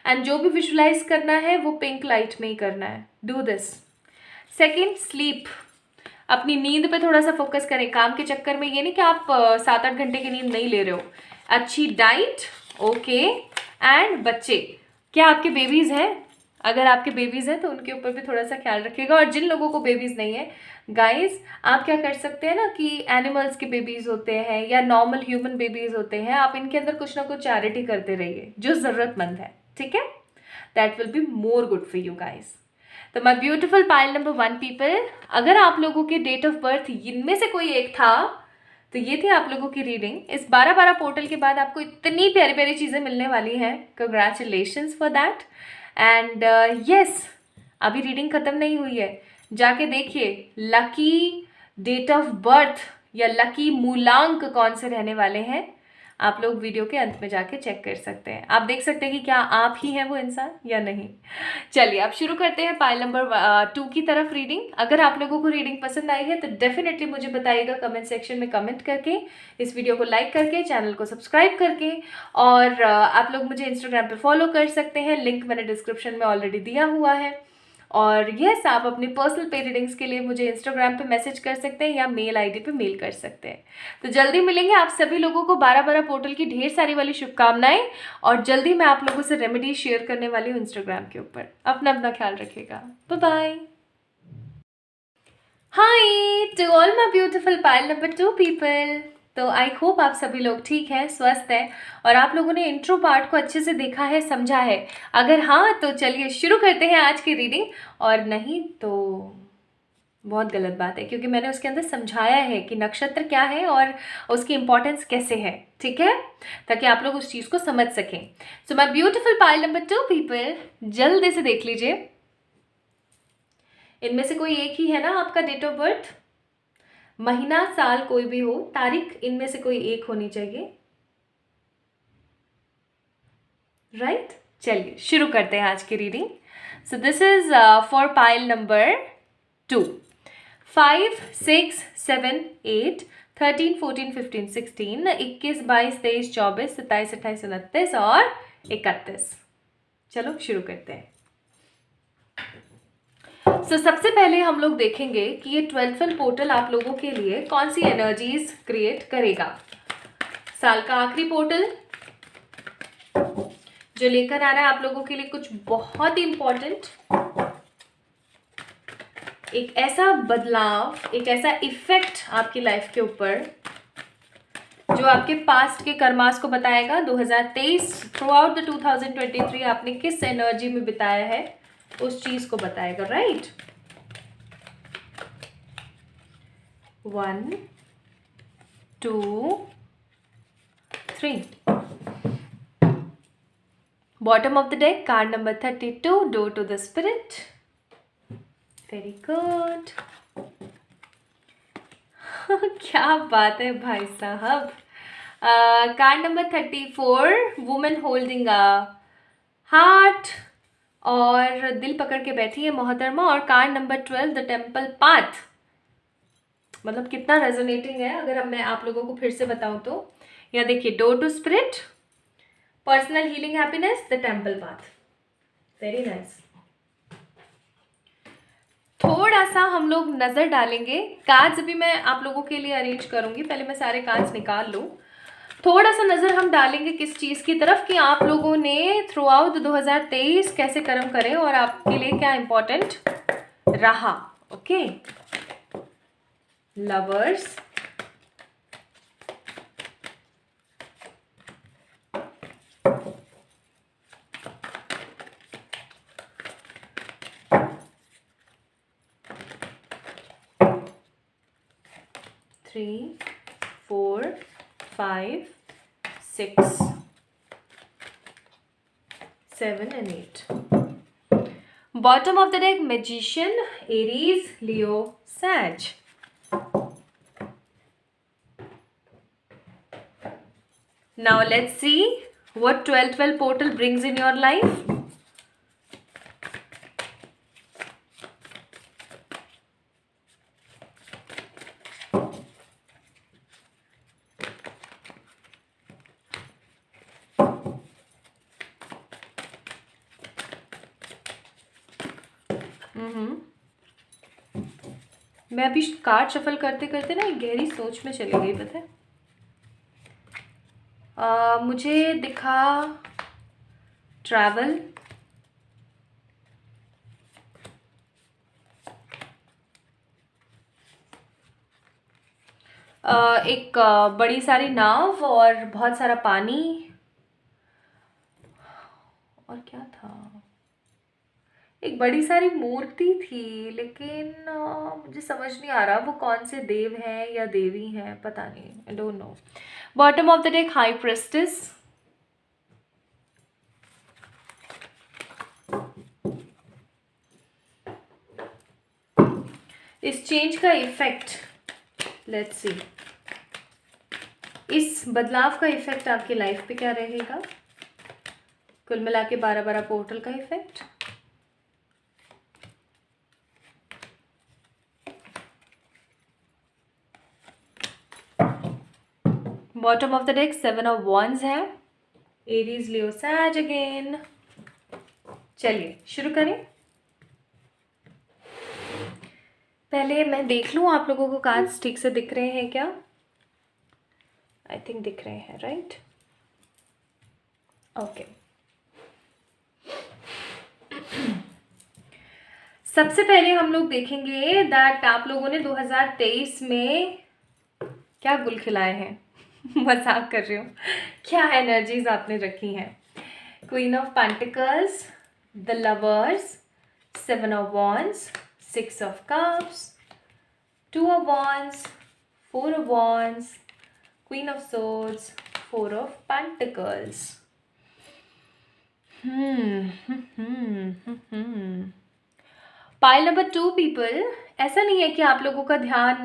एंड जो भी विजुलाइज करना है वो पिंक लाइट में ही करना है। Do this. सेकेंड, स्लीप, अपनी नींद पे थोड़ा सा फोकस करें। काम के चक्कर में ये नहीं कि आप 7-8 घंटे की नींद नहीं ले रहे हो। अच्छी डाइट, ओके। एंड बच्चे, क्या आपके बेबीज़ हैं? अगर आपके बेबीज़ हैं तो उनके ऊपर भी थोड़ा सा ख्याल रखिएगा। और जिन लोगों को बेबीज़ नहीं है गाइस, आप क्या कर सकते हैं ना कि एनिमल्स के बेबीज़ होते हैं या नॉर्मल ह्यूमन बेबीज़ होते हैं, आप इनके अंदर कुछ ना कुछ चैरिटी करते रहिए जो ज़रूरतमंद है, ठीक है। That will be more good for you guys. तो my beautiful pile number 1 people, अगर आप लोगों के डेट ऑफ बर्थ इनमें से कोई एक था तो ये थी आप लोगों की रीडिंग। इस 12-12 पोर्टल के बाद आपको इतनी प्यारी प्यारी चीज़ें मिलने वाली हैं। Congratulations for that. And yes, अभी रीडिंग ख़त्म नहीं हुई है, जाके देखिए लकी डेट ऑफ बर्थ या लकी मूलांक कौन से रहने वाले हैं। आप लोग वीडियो के अंत में जाके चेक कर सकते हैं। आप देख सकते हैं कि क्या आप ही हैं वो इंसान या नहीं। चलिए अब शुरू करते हैं पाइल नंबर 2 की तरफ रीडिंग। अगर आप लोगों को रीडिंग पसंद आई है तो डेफिनेटली मुझे बताइएगा कमेंट सेक्शन में कमेंट करके, इस वीडियो को लाइक करके, चैनल को सब्सक्राइब करके। और आप लोग मुझे इंस्टाग्राम पे फॉलो कर सकते हैं, लिंक मैंने डिस्क्रिप्शन में ऑलरेडी दिया हुआ है। और यस, आप अपनी पर्सनल पे रीडिंग्स के लिए मुझे इंस्टाग्राम पे मैसेज कर सकते हैं या मेल आईडी पे मेल कर सकते हैं। तो जल्दी मिलेंगे। आप सभी लोगों को 12-12 पोर्टल की ढेर सारी वाली शुभकामनाएं। और जल्दी मैं आप लोगों से रेमेडी शेयर करने वाली हूँ इंस्टाग्राम के ऊपर। अपना ख्याल रखिएगा। Bye bye. Hi to all my beautiful pile number 2 people. तो आई होप आप सभी लोग ठीक हैं, स्वस्थ हैं और आप लोगों ने इंट्रो पार्ट को अच्छे से देखा है, समझा है। अगर हाँ तो चलिए शुरू करते हैं आज की रीडिंग, और नहीं तो बहुत गलत बात है, क्योंकि मैंने उसके अंदर समझाया है कि नक्षत्र क्या है और उसकी इंपॉर्टेंस कैसे है, ठीक है, ताकि आप लोग उस चीज़ को समझ सकें। सो my beautiful pile number 2 people, जल्दी से देख लीजिए। इनमें से कोई एक ही है ना आपका डेट ऑफ बर्थ? महीना, साल कोई भी हो, तारीख इनमें से कोई एक होनी चाहिए, राइट? चलिए शुरू करते हैं आज की reading. So this is for pile number 2। 5, 6, 7, 8, 13, 14, 15, 16, 21, 22, 23, 24, 27, 28, 29 और 31। चलो शुरू करते हैं। सबसे पहले हम लोग देखेंगे कि ये 12 पोर्टल आप लोगों के लिए कौन सी एनर्जीज क्रिएट करेगा। साल का आखिरी पोर्टल जो लेकर आ रहा है आप लोगों के लिए कुछ बहुत ही इंपॉर्टेंट, एक ऐसा बदलाव, एक ऐसा इफेक्ट आपकी लाइफ के ऊपर जो आपके पास्ट के कर्मास को बताएगा। 2023 थ्रू आउट द 2023 आपने किस एनर्जी में बिताया है उस चीज को बताएगा, right? 1, 2, 3। Bottom of the deck, card number 32, Door to the Spirit. Very good. क्या बात है भाई साहब. Card number 34, women holding a heart और दिल पकड़ के बैठी है मोहतरमा. और card number 12, the temple path. मतलब कितना रेजोनेटिंग है अगर मैं आप लोगों को फिर से बताऊं तो. यहाँ देखिए, door to spirit, personal healing, happiness, the temple path. Very nice. थोड़ा सा हम लोग नज़र डालेंगे. कार्ड्स अभी मैं आप लोगों के लिए अरेंज करूंगी. पहले मैं सारे कार्ड्स निकाल लूँ. थोड़ा सा नज़र हम डालेंगे किस चीज़ की तरफ कि आप लोगों ने थ्रू आउट 2023 कैसे कर्म करें और आपके लिए क्या इम्पोर्टेंट रहा. Okay. Lovers, three, 4, 5, 6, 7 and 8. Bottom of the deck, Magician, Aries, Leo, Sag. Now let's see what 12-12 portal brings in your life. मैं अभी कार्ड शफल करते करते ना एक गहरी सोच में चली गई. पता है, मुझे दिखा ट्रैवल, एक बड़ी सारी नाव और बहुत सारा पानी. और क्या था, एक बड़ी सारी मूर्ति थी, लेकिन मुझे समझ नहीं आ रहा वो कौन से देव हैं या देवी हैं, पता नहीं. I don't know. Bottom of the deck, high prestige. इस चेंज का इफेक्ट, लेट्स सी, इस बदलाव का इफेक्ट आपकी लाइफ पे क्या रहेगा. कुल मिला के 12-12 पोर्टल का effect. Bottom of the deck, 7 of wands है. एरीज, लियो, सैज अगेन. चलिए शुरू करें. पहले मैं देख लूं आप लोगों को कार्ड्स ठीक से दिख रहे हैं क्या. आई थिंक दिख रहे हैं, राइट. ओके. सबसे पहले हम लोग देखेंगे दैट आप लोगों ने 2023 में क्या गुल खिलाए हैं. मजाक कर रही हूँ. क्या एनर्जीज आपने रखी हैं. Queen of pentacles, the lovers, 7 of wands, 6 of cups, 2 of wands, 4 of wands, queen of swords, 4 of pentacles. Pile number 2 people. ऐसा नहीं है कि आप लोगों का ध्यान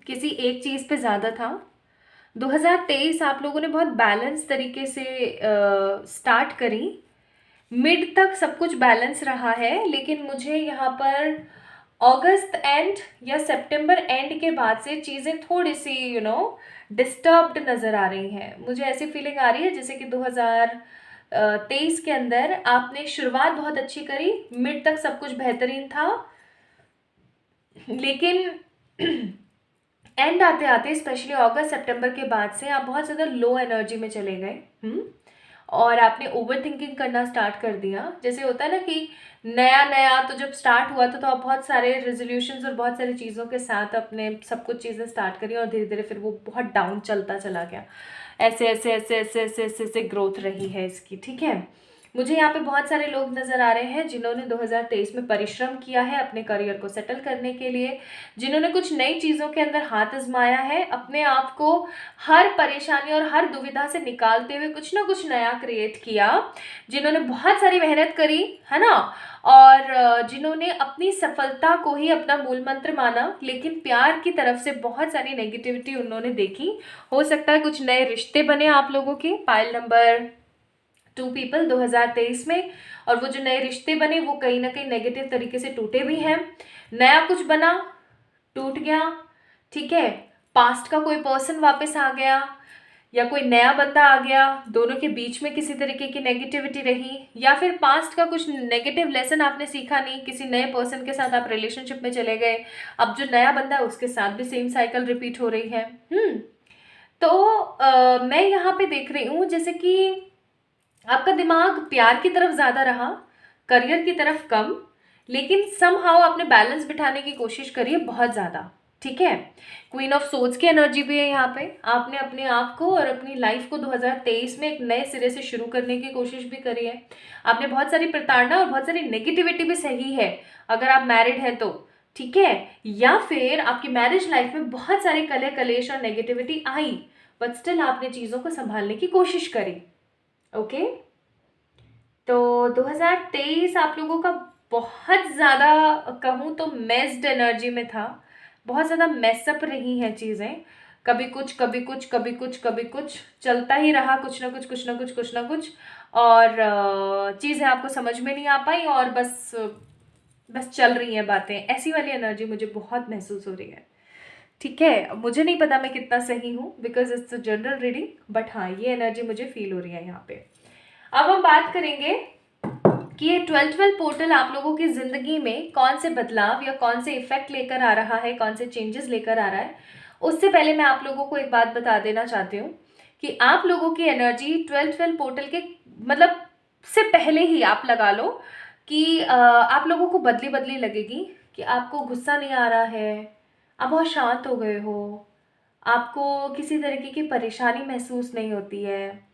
किसी एक चीज़ पे ज़्यादा था. 2023 आप लोगों ने बहुत बैलेंस तरीके से स्टार्ट करी. मिड तक सब कुछ बैलेंस रहा है, लेकिन मुझे यहाँ पर अगस्त एंड या सितंबर एंड के बाद से चीज़ें थोड़ी सी डिस्टर्ब्ड नज़र आ रही हैं. मुझे ऐसी फीलिंग आ रही है जैसे कि 2023 के अंदर आपने शुरुआत बहुत अच्छी करी, मिड तक सब कुछ बेहतरीन था, लेकिन एंड आते आते स्पेशली अगस्त सितंबर के बाद से आप बहुत ज़्यादा लो एनर्जी में चले गए. और आपने ओवर थिंकिंग करना स्टार्ट कर दिया. जैसे होता है ना कि नया नया तो जब स्टार्ट हुआ था तो आप बहुत सारे रेजोल्यूशंस और बहुत सारी चीज़ों के साथ अपने सब कुछ चीज़ें स्टार्ट करी और धीरे धीरे फिर वो बहुत डाउन चलता चला गया. ऐसे ऐसे ऐसे ऐसे ऐसे ऐसे ऐसे ग्रोथ रही है इसकी. ठीक है. मुझे यहाँ पे बहुत सारे लोग नज़र आ रहे हैं जिन्होंने 2023 में परिश्रम किया है अपने करियर को सेटल करने के लिए, जिन्होंने कुछ नई चीज़ों के अंदर हाथ आजमाया है, अपने आप को हर परेशानी और हर दुविधा से निकालते हुए कुछ ना कुछ नया क्रिएट किया, जिन्होंने बहुत सारी मेहनत करी, है ना, और जिन्होंने अपनी सफलता को ही अपना मूल मंत्र माना, लेकिन प्यार की तरफ से बहुत सारी नेगेटिविटी उन्होंने देखी। हो सकता है कुछ नए रिश्ते बने आप लोगों के, पाइल नंबर 2 पीपल 2023 में, और वो जो नए रिश्ते बने वो कहीं ना कहीं नेगेटिव तरीके से टूटे भी हैं। नया कुछ बना, टूट गया, ठीक है। पास्ट का कोई पर्सन वापस आ गया या कोई नया बंदा आ गया, दोनों के बीच में किसी तरीके की नेगेटिविटी रही, या फिर पास्ट का कुछ नेगेटिव लेसन आपने सीखा नहीं, किसी नए पर्सन के साथ आप रिलेशनशिप में चले गए, अब जो नया बंदा है उसके साथ भी सेम साइकिल रिपीट हो रही है। तो मैं यहाँ पे देख रही हूँ जैसे कि आपका दिमाग प्यार की तरफ ज़्यादा रहा, करियर की तरफ कम, लेकिन समहाउ आपने बैलेंस बिठाने की कोशिश करी है बहुत ज़्यादा, ठीक है। क्वीन ऑफ सोर्ड्स की एनर्जी भी है यहाँ पे। आपने अपने आप को और अपनी लाइफ को 2023 में एक नए सिरे से शुरू करने की कोशिश भी करी है। आपने बहुत सारी प्रताड़ना और बहुत सारी नेगेटिविटी भी सही है अगर आप मैरिड हैं तो, ठीक है, या फिर आपकी मैरिज लाइफ में बहुत सारे कलह कलेश और नेगेटिविटी आई, बट स्टिल आपने चीज़ों को संभालने की कोशिश करी। ओके, तो 2023 आप लोगों का बहुत ज़्यादा कहूँ तो मेस्ड एनर्जी में था, बहुत ज़्यादा मेसअप रही हैं चीज़ें, कभी कुछ कभी कुछ कभी कुछ कभी कुछ चलता ही रहा, कुछ ना कुछ कुछ ना कुछ कुछ ना कुछ, और चीज़ें आपको समझ में नहीं आ पाई और बस बस चल रही हैं बातें, ऐसी वाली एनर्जी मुझे बहुत महसूस हो रही है, ठीक है। मुझे नहीं पता मैं कितना सही हूँ because it's a general reading, but हाँ ये एनर्जी मुझे फील हो रही है यहाँ पे। अब हम बात करेंगे कि ये 12 पोर्टल आप लोगों की ज़िंदगी में कौन से बदलाव या कौन से इफेक्ट लेकर आ रहा है, कौन से चेंजेस लेकर आ रहा है। उससे पहले मैं आप लोगों को एक बात बता देना चाहती हूँ कि आप लोगों की एनर्जी 12 पोर्टल के मतलब से पहले ही आप लगा लो कि आप लोगों को बदली बदली लगेगी, कि आपको गुस्सा नहीं आ रहा है, आप बहुत शांत हो गए हो, आपको किसी तरीके की परेशानी महसूस नहीं होती है,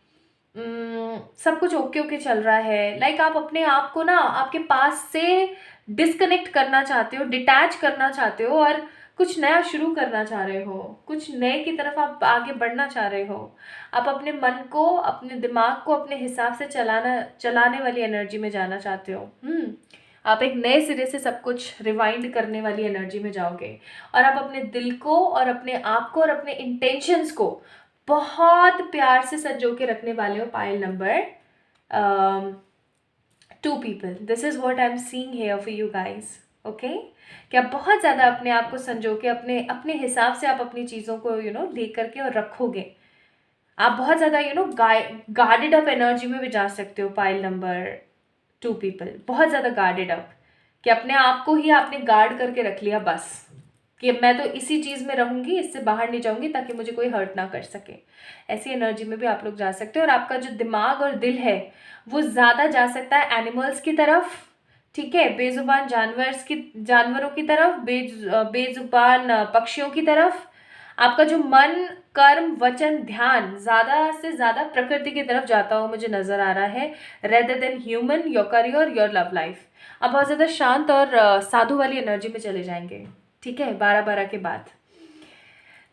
सब कुछ ओके ओके चल रहा है। लाइक आप अपने आप को ना आपके पास से डिस्कनेक्ट करना चाहते हो, डिटैच करना चाहते हो और कुछ नया शुरू करना चाह रहे हो, कुछ नए की तरफ आप आगे बढ़ना चाह रहे हो। आप अपने मन को, अपने दिमाग को अपने हिसाब से चलाने वाली एनर्जी में जाना चाहते हो। आप एक नए सिरे से सब कुछ रिवाइंड करने वाली एनर्जी में जाओगे और आप अपने दिल को और अपने आप को और अपने इंटेंशंस को बहुत प्यार से संजो के रखने वाले हो। Pile number 2 people, this is what I am seeing here for you guys. Okay, कि आप बहुत ज़्यादा अपने आप को संजो के अपने अपने हिसाब से आप अपनी चीज़ों को ले करके और रखोगे। आप बहुत ज़्यादा गार्डेड अप एनर्जी में भी जा सकते हो। पाइल नंबर 2 पीपल बहुत ज़्यादा गार्डेड अप, कि अपने आप को ही आपने गार्ड करके रख लिया बस, कि मैं तो इसी चीज़ में रहूँगी, इससे बाहर नहीं जाऊँगी ताकि मुझे कोई हर्ट ना कर सके। ऐसी एनर्जी में भी आप लोग जा सकते हो और आपका जो दिमाग और दिल है वो ज़्यादा जा सकता है एनिमल्स की तरफ, ठीक है, बेजुबान जानवरों की तरफ, बेजुबान पक्षियों की तरफ। आपका जो मन, कर्म, वचन, ध्यान ज़्यादा से ज़्यादा प्रकृति की तरफ जाता हुआ मुझे नज़र आ रहा है, rather than human, your career, your love life. आप बहुत ज़्यादा शांत और साधु वाली एनर्जी में चले जाएंगे, ठीक है, 12-12 के बाद।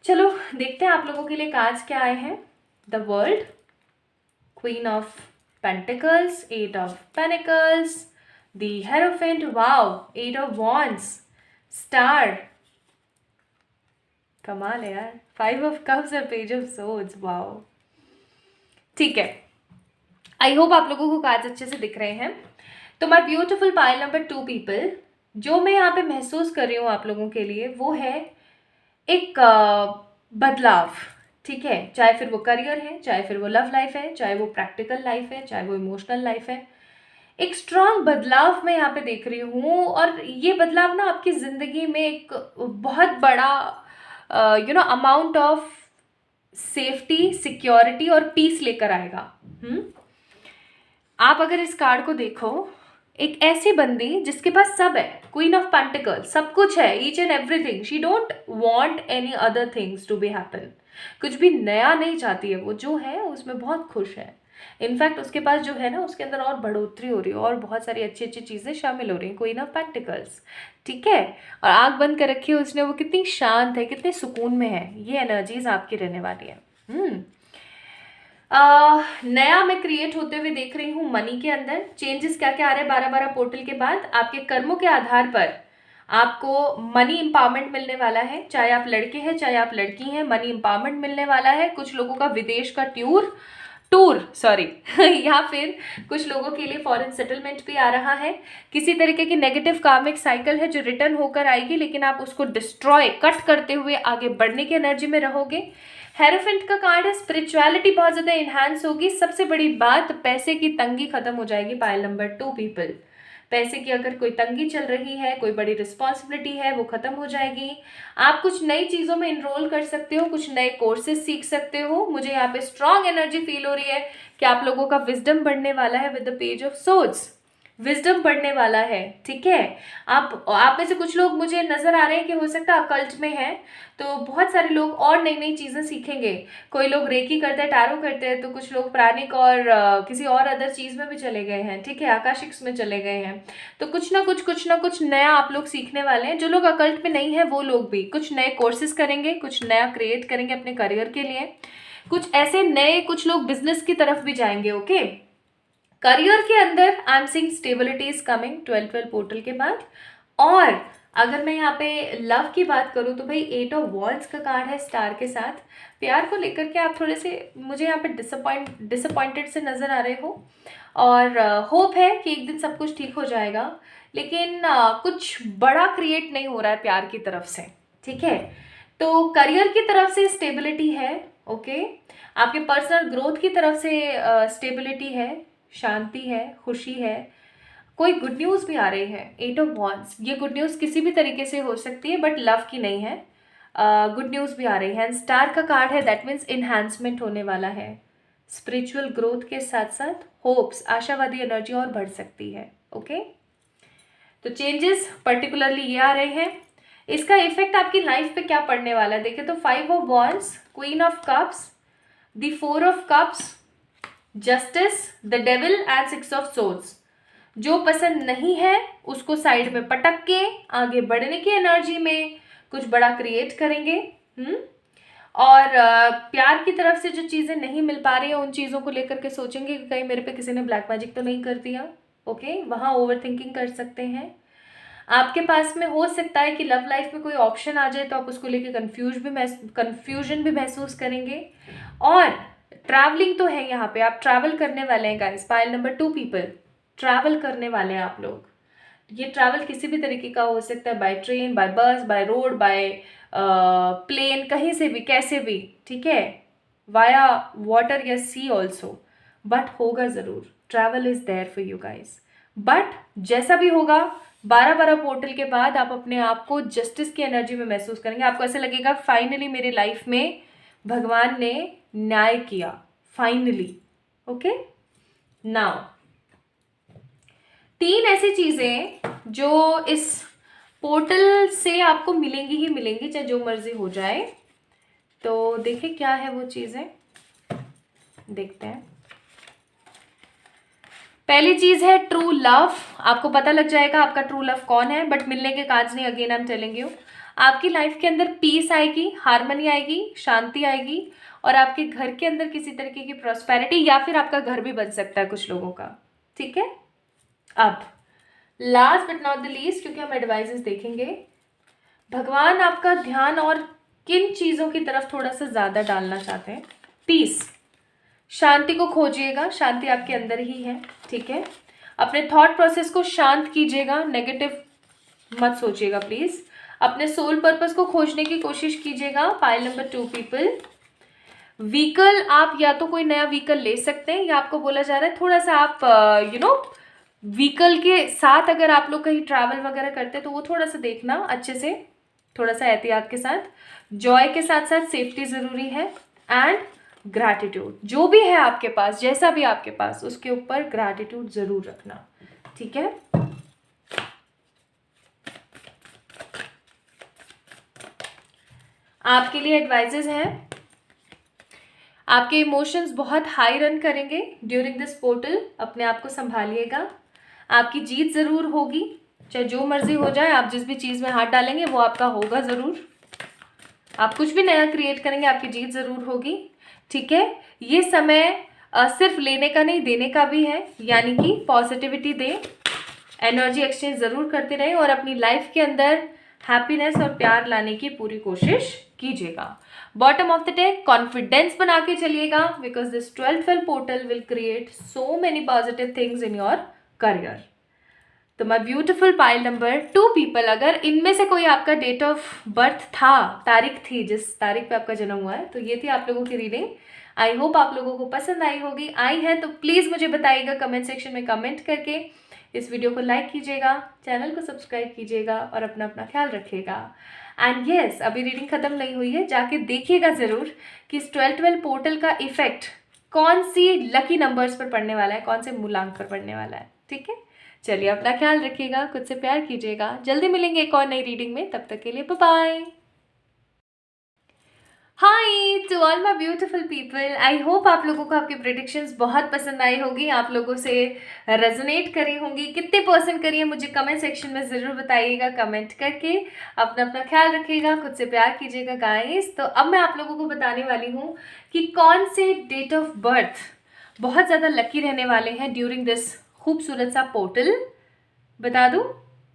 चलो देखते हैं आप लोगों के लिए कार्ड्स क्या आए हैं। The world, queen of pentacles, 8 of pentacles, the hierophant, wow, 8 of wands, star, कमाल है यार, 5 ऑफ कप्स और पेज ऑफ सोर्ड्स, वाओ, ठीक है। आई होप आप लोगों को कार्ड्स अच्छे से दिख रहे हैं। तो my beautiful pile number 2 people, जो मैं यहाँ पे महसूस कर रही हूँ आप लोगों के लिए वो है एक बदलाव, ठीक है, चाहे फिर वो करियर है, चाहे फिर वो लव लाइफ है, चाहे वो प्रैक्टिकल लाइफ है, चाहे वो इमोशनल लाइफ है। एक स्ट्रांग बदलाव मैं यहाँ पे देख रही हूँ और ये बदलाव ना आपकी ज़िंदगी में एक बहुत बड़ा अमाउंट ऑफ सेफ्टी, सिक्योरिटी और पीस लेकर आएगा। आप अगर इस कार्ड को देखो एक ऐसी बंदी जिसके पास सब है, क्वीन ऑफ पेंटिकल्स, सब कुछ है, each and everything, she don't want any other things to be happen, कुछ भी नया नहीं चाहती है, वो जो है उसमें बहुत खुश है। इनफैक्ट उसके पास जो है ना, उसके अंदर और बढ़ोतरी हो रही है और बहुत सारी अच्छी अच्छी चीज़ें शामिल हो रही हैं, क्वीन ऑफ पेंटिकल्स, ठीक है। और आँख बंद कर रखी है उसने, वो कितनी शांत है, कितने सुकून में है, ये एनर्जीज आपकी रहने वाली है। नया मैं क्रिएट होते हुए देख रही हूँ मनी के अंदर। चेंजेस क्या क्या आ रहे हैं 12-12 पोर्टल के बाद, आपके कर्मों के आधार पर आपको मनी एम्पावरमेंट मिलने वाला है, चाहे आप लड़के हैं चाहे आप लड़की हैं, मनी एम्पावरमेंट मिलने वाला है। कुछ लोगों का विदेश का टूर सॉरी या फिर कुछ लोगों के लिए फॉरेन सेटलमेंट भी आ रहा है। किसी तरीके की नेगेटिव कार्मिक साइकिल है जो रिटर्न होकर आएगी, लेकिन आप उसको डिस्ट्रॉय कट करते हुए आगे बढ़ने की एनर्जी में रहोगे। हेरोफेंट का कार्ड है, स्पिरिचुअलिटी बहुत ज़्यादा इन्हांस होगी। सबसे बड़ी बात, पैसे की तंगी खत्म हो जाएगी। पाइल नंबर 2 पीपल, पैसे की अगर कोई तंगी चल रही है, कोई बड़ी रिस्पॉन्सिबिलिटी है, वो खत्म हो जाएगी। आप कुछ नई चीज़ों में इनरोल कर सकते हो, कुछ नए कोर्सेज सीख सकते हो। मुझे यहाँ पे स्ट्रॉन्ग एनर्जी फील हो रही है कि आप लोगों का विजडम बढ़ने वाला है with the page of swords, wisdom बढ़ने वाला है, ठीक है। आप में से कुछ लोग मुझे नजर आ रहे हैं कि हो सकता है अकल्ट में है, तो बहुत सारे लोग और नई नई चीज़ें सीखेंगे। कोई लोग रेकी करते हैं, टैरो करते हैं, तो कुछ लोग प्राणिक और किसी और अदर चीज़ में भी चले गए हैं, ठीक है, आकाशिक्स में चले गए हैं। तो कुछ ना कुछ नया आप लोग सीखने वाले हैं। जो लोग अकल्ट में नहीं है वो लोग भी कुछ नए कोर्सेज करेंगे, कुछ नया क्रिएट करेंगे अपने करियर के लिए। कुछ ऐसे नए, कुछ लोग बिजनेस की तरफ भी जाएंगे, ओके। करियर के अंदर I am seeing stability is coming 12 portal के बाद। और अगर मैं यहाँ पे लव की बात करूँ तो भाई 8 ऑफ वॉन्ड्स का कार्ड है स्टार के साथ। प्यार को लेकर के आप थोड़े से मुझे यहाँ पे डिसअपॉइंटेड से नज़र आ रहे हो, और होप है कि एक दिन सब कुछ ठीक हो जाएगा, लेकिन कुछ बड़ा क्रिएट नहीं हो रहा है प्यार की तरफ से, ठीक है। तो करियर की तरफ से स्टेबिलिटी है, ओके। आपके पर्सनल ग्रोथ की तरफ से स्टेबिलिटी है, शांति है, खुशी है। कोई गुड न्यूज़ भी आ रही है, 8 ऑफ वॉन्ड्स। ये गुड न्यूज़ किसी भी तरीके से हो सकती है, बट लव की नहीं है। गुड न्यूज़ भी आ रही है। स्टार का कार्ड है, दैट मीन्स इन्हांसमेंट होने वाला है। स्पिरिचुअल ग्रोथ के साथ साथ होप्स, आशावादी एनर्जी और बढ़ सकती है, ओके। तो चेंजेस पर्टिकुलरली ये आ रहे हैं। इसका इफेक्ट आपकी लाइफ पे क्या पड़ने वाला है देखिए तो 5 of wands, queen of cups, the 4 of cups, justice, the devil and 6 of swords. जो पसंद नहीं है उसको साइड में पटक के आगे बढ़ने की एनर्जी में कुछ बड़ा क्रिएट करेंगे। और प्यार की तरफ से जो चीज़ें नहीं मिल पा रही हैं उन चीज़ों को लेकर के सोचेंगे कि कहीं मेरे पे किसी ने ब्लैक मैजिक तो नहीं कर दिया, ओके। वहाँ ओवर थिंकिंग कर सकते हैं। आपके पास में हो सकता है कि लव लाइफ में कोई ऑप्शन आ जाए तो आप उसको लेके कन्फ्यूजन भी महसूस करेंगे। और ट्रैवलिंग तो है, यहाँ पे आप ट्रैवल करने वाले हैं guys. Pile number 2 people, travel करने वाले हैं आप लोग। ये ट्रैवल किसी भी तरीके का हो सकता है, बाय ट्रेन, बाय बस, बाय रोड, बाय प्लेन, कहीं से भी, कैसे भी, ठीक है, वाया वाटर या सी ऑल्सो, बट होगा ज़रूर। Travel is there for you guys. But जैसा भी होगा 12-12 पोर्टल के बाद आप अपने आप को जस्टिस की एनर्जी में महसूस करेंगे। आपको ऐसे लगेगा फाइनली मेरी लाइफ में भगवान ने न्याय किया, फाइनली, ओके। नाउ 3 ऐसी चीज़ें जो इस पोर्टल से आपको मिलेंगी ही मिलेंगी, चाहे जो मर्जी हो जाए। तो देखिए क्या है वो चीज़ें, देखते हैं। पहली चीज़ है ट्रू लव। आपको पता लग जाएगा आपका ट्रू लव कौन है, बट मिलने के कार्ड्स नहीं, again I am telling you. आपकी लाइफ के अंदर पीस आएगी, हार्मनी आएगी, शांति आएगी, और आपके घर के अंदर किसी तरीके की प्रॉस्पेरिटी, या फिर आपका घर भी बन सकता है कुछ लोगों का, ठीक है। अब last but not the least, क्योंकि हम एडवाइजेस देखेंगे, भगवान आपका ध्यान और किन चीज़ों की तरफ थोड़ा सा ज़्यादा डालना चाहते हैं। पीस, शांति को खोजिएगा, शांति आपके अंदर ही है, ठीक है। अपने थॉट प्रोसेस को शांत कीजिएगा, नेगेटिव मत सोचिएगा प्लीज़। अपने सोल पर्पस को खोजने की कोशिश कीजिएगा। Pile number 2 people. व्हीकल, आप या तो कोई नया व्हीकल ले सकते हैं, या आपको बोला जा रहा है थोड़ा सा आप व्हीकल के साथ अगर आप लोग कहीं ट्रैवल वगैरह करते हैं तो वो थोड़ा सा देखना अच्छे से, थोड़ा सा एहतियात के साथ। जॉय के साथ साथ सेफ्टी ज़रूरी है, एंड ग्रैटिट्यूड, जो भी है आपके पास, जैसा भी आपके पास, उसके ऊपर ग्रैटिट्यूड ज़रूर रखना, ठीक है। आपके लिए एडवाइजेज हैं, आपके इमोशंस बहुत हाई रन करेंगे ड्यूरिंग दिस पोर्टल, अपने आप को संभालिएगा। आपकी जीत ज़रूर होगी, चाहे जो मर्जी हो जाए, आप जिस भी चीज़ में हाथ डालेंगे वो आपका होगा ज़रूर। आप कुछ भी नया क्रिएट करेंगे, आपकी जीत ज़रूर होगी, ठीक है। ये समय सिर्फ लेने का नहीं, देने का भी है, यानी कि पॉजिटिविटी दें, एनर्जी एक्सचेंज ज़रूर करते रहें और अपनी लाइफ के अंदर हैप्पीनेस और प्यार लाने की पूरी कोशिश कीजिएगा। Bottom of the deck, confidence बना के चलिएगा, because this 12th portal will create so many positive things in your career. तो my beautiful pile number 2 people, अगर इनमें से कोई आपका डेट ऑफ बर्थ था, तारीख थी जिस तारीख पे आपका जन्म हुआ है, तो ये थी आप लोगों की रीडिंग। आई होप आप लोगों को पसंद आई होगी। आई है तो प्लीज़ मुझे बताइएगा कमेंट सेक्शन में कमेंट करके। इस वीडियो को लाइक कीजिएगा, चैनल को सब्सक्राइब कीजिएगा और अपना ख्याल रखिएगा। एंड येस, अभी रीडिंग ख़त्म नहीं हुई है, जाके देखिएगा ज़रूर कि इस 12 पोर्टल का इफेक्ट कौन सी लकी नंबर्स पर पड़ने वाला है, कौन से मूलांक पर पड़ने वाला है, ठीक है। चलिए, अपना ख्याल रखिएगा, खुद से प्यार कीजिएगा। जल्दी मिलेंगे एक और नई रीडिंग में, तब तक के लिए bye bye. Hi to all my beautiful people, I hope आप लोगों को आपकी प्रेडिक्शंस बहुत पसंद आई होगी, आप लोगों से रेजोनेट करी होंगी। कितने परसेंट करी है मुझे कमेंट सेक्शन में ज़रूर बताइएगा कमेंट करके। अपना ख्याल रखिएगा, खुद से प्यार कीजिएगा गाइस। तो अब मैं आप लोगों को बताने वाली हूँ कि कौन से डेट ऑफ बर्थ बहुत ज़्यादा लकी रहने वाले हैं ड्यूरिंग दिस खूबसूरत सा पोर्टल। बता दूँ?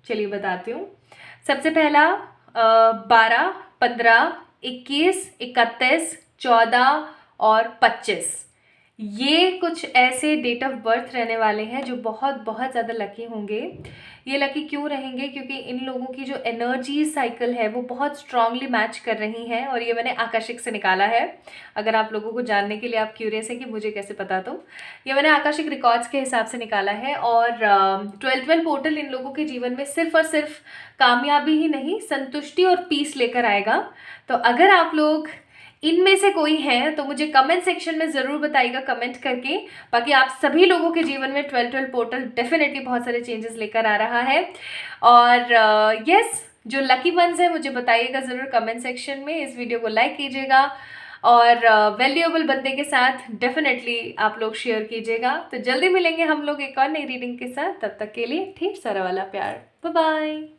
चलिए बताती हूँ। सबसे पहला 12, 15, 21, 31, 14 और 25, ये कुछ ऐसे डेट ऑफ बर्थ रहने वाले हैं जो बहुत बहुत ज़्यादा लकी होंगे। ये लकी क्यों रहेंगे? क्योंकि इन लोगों की जो एनर्जी साइकिल है वो बहुत स्ट्रांगली मैच कर रही हैं, और ये मैंने आकाशिक से निकाला है। अगर आप लोगों को जानने के लिए आप क्यूरियस हैं कि मुझे कैसे पता, तो ये मैंने आकाशिक रिकॉर्ड्स के हिसाब से निकाला है। और 12 पोर्टल इन लोगों के जीवन में सिर्फ और सिर्फ कामयाबी ही नहीं, संतुष्टि और पीस लेकर आएगा। तो अगर आप लोग इनमें से कोई हैं तो मुझे कमेंट सेक्शन में ज़रूर बताइएगा कमेंट करके। बाकी आप सभी लोगों के जीवन में 12 पोर्टल डेफिनेटली बहुत सारे चेंजेस लेकर आ रहा है। और यस, जो लकी वंस है मुझे बताइएगा ज़रूर कमेंट सेक्शन में। इस वीडियो को लाइक कीजिएगा और वैल्यूएबल बंदे के साथ डेफिनेटली आप लोग शेयर कीजिएगा। तो जल्दी मिलेंगे हम लोग एक और नई रीडिंग के साथ, तब तक के लिए ढेर सारा वाला प्यार। Bye bye.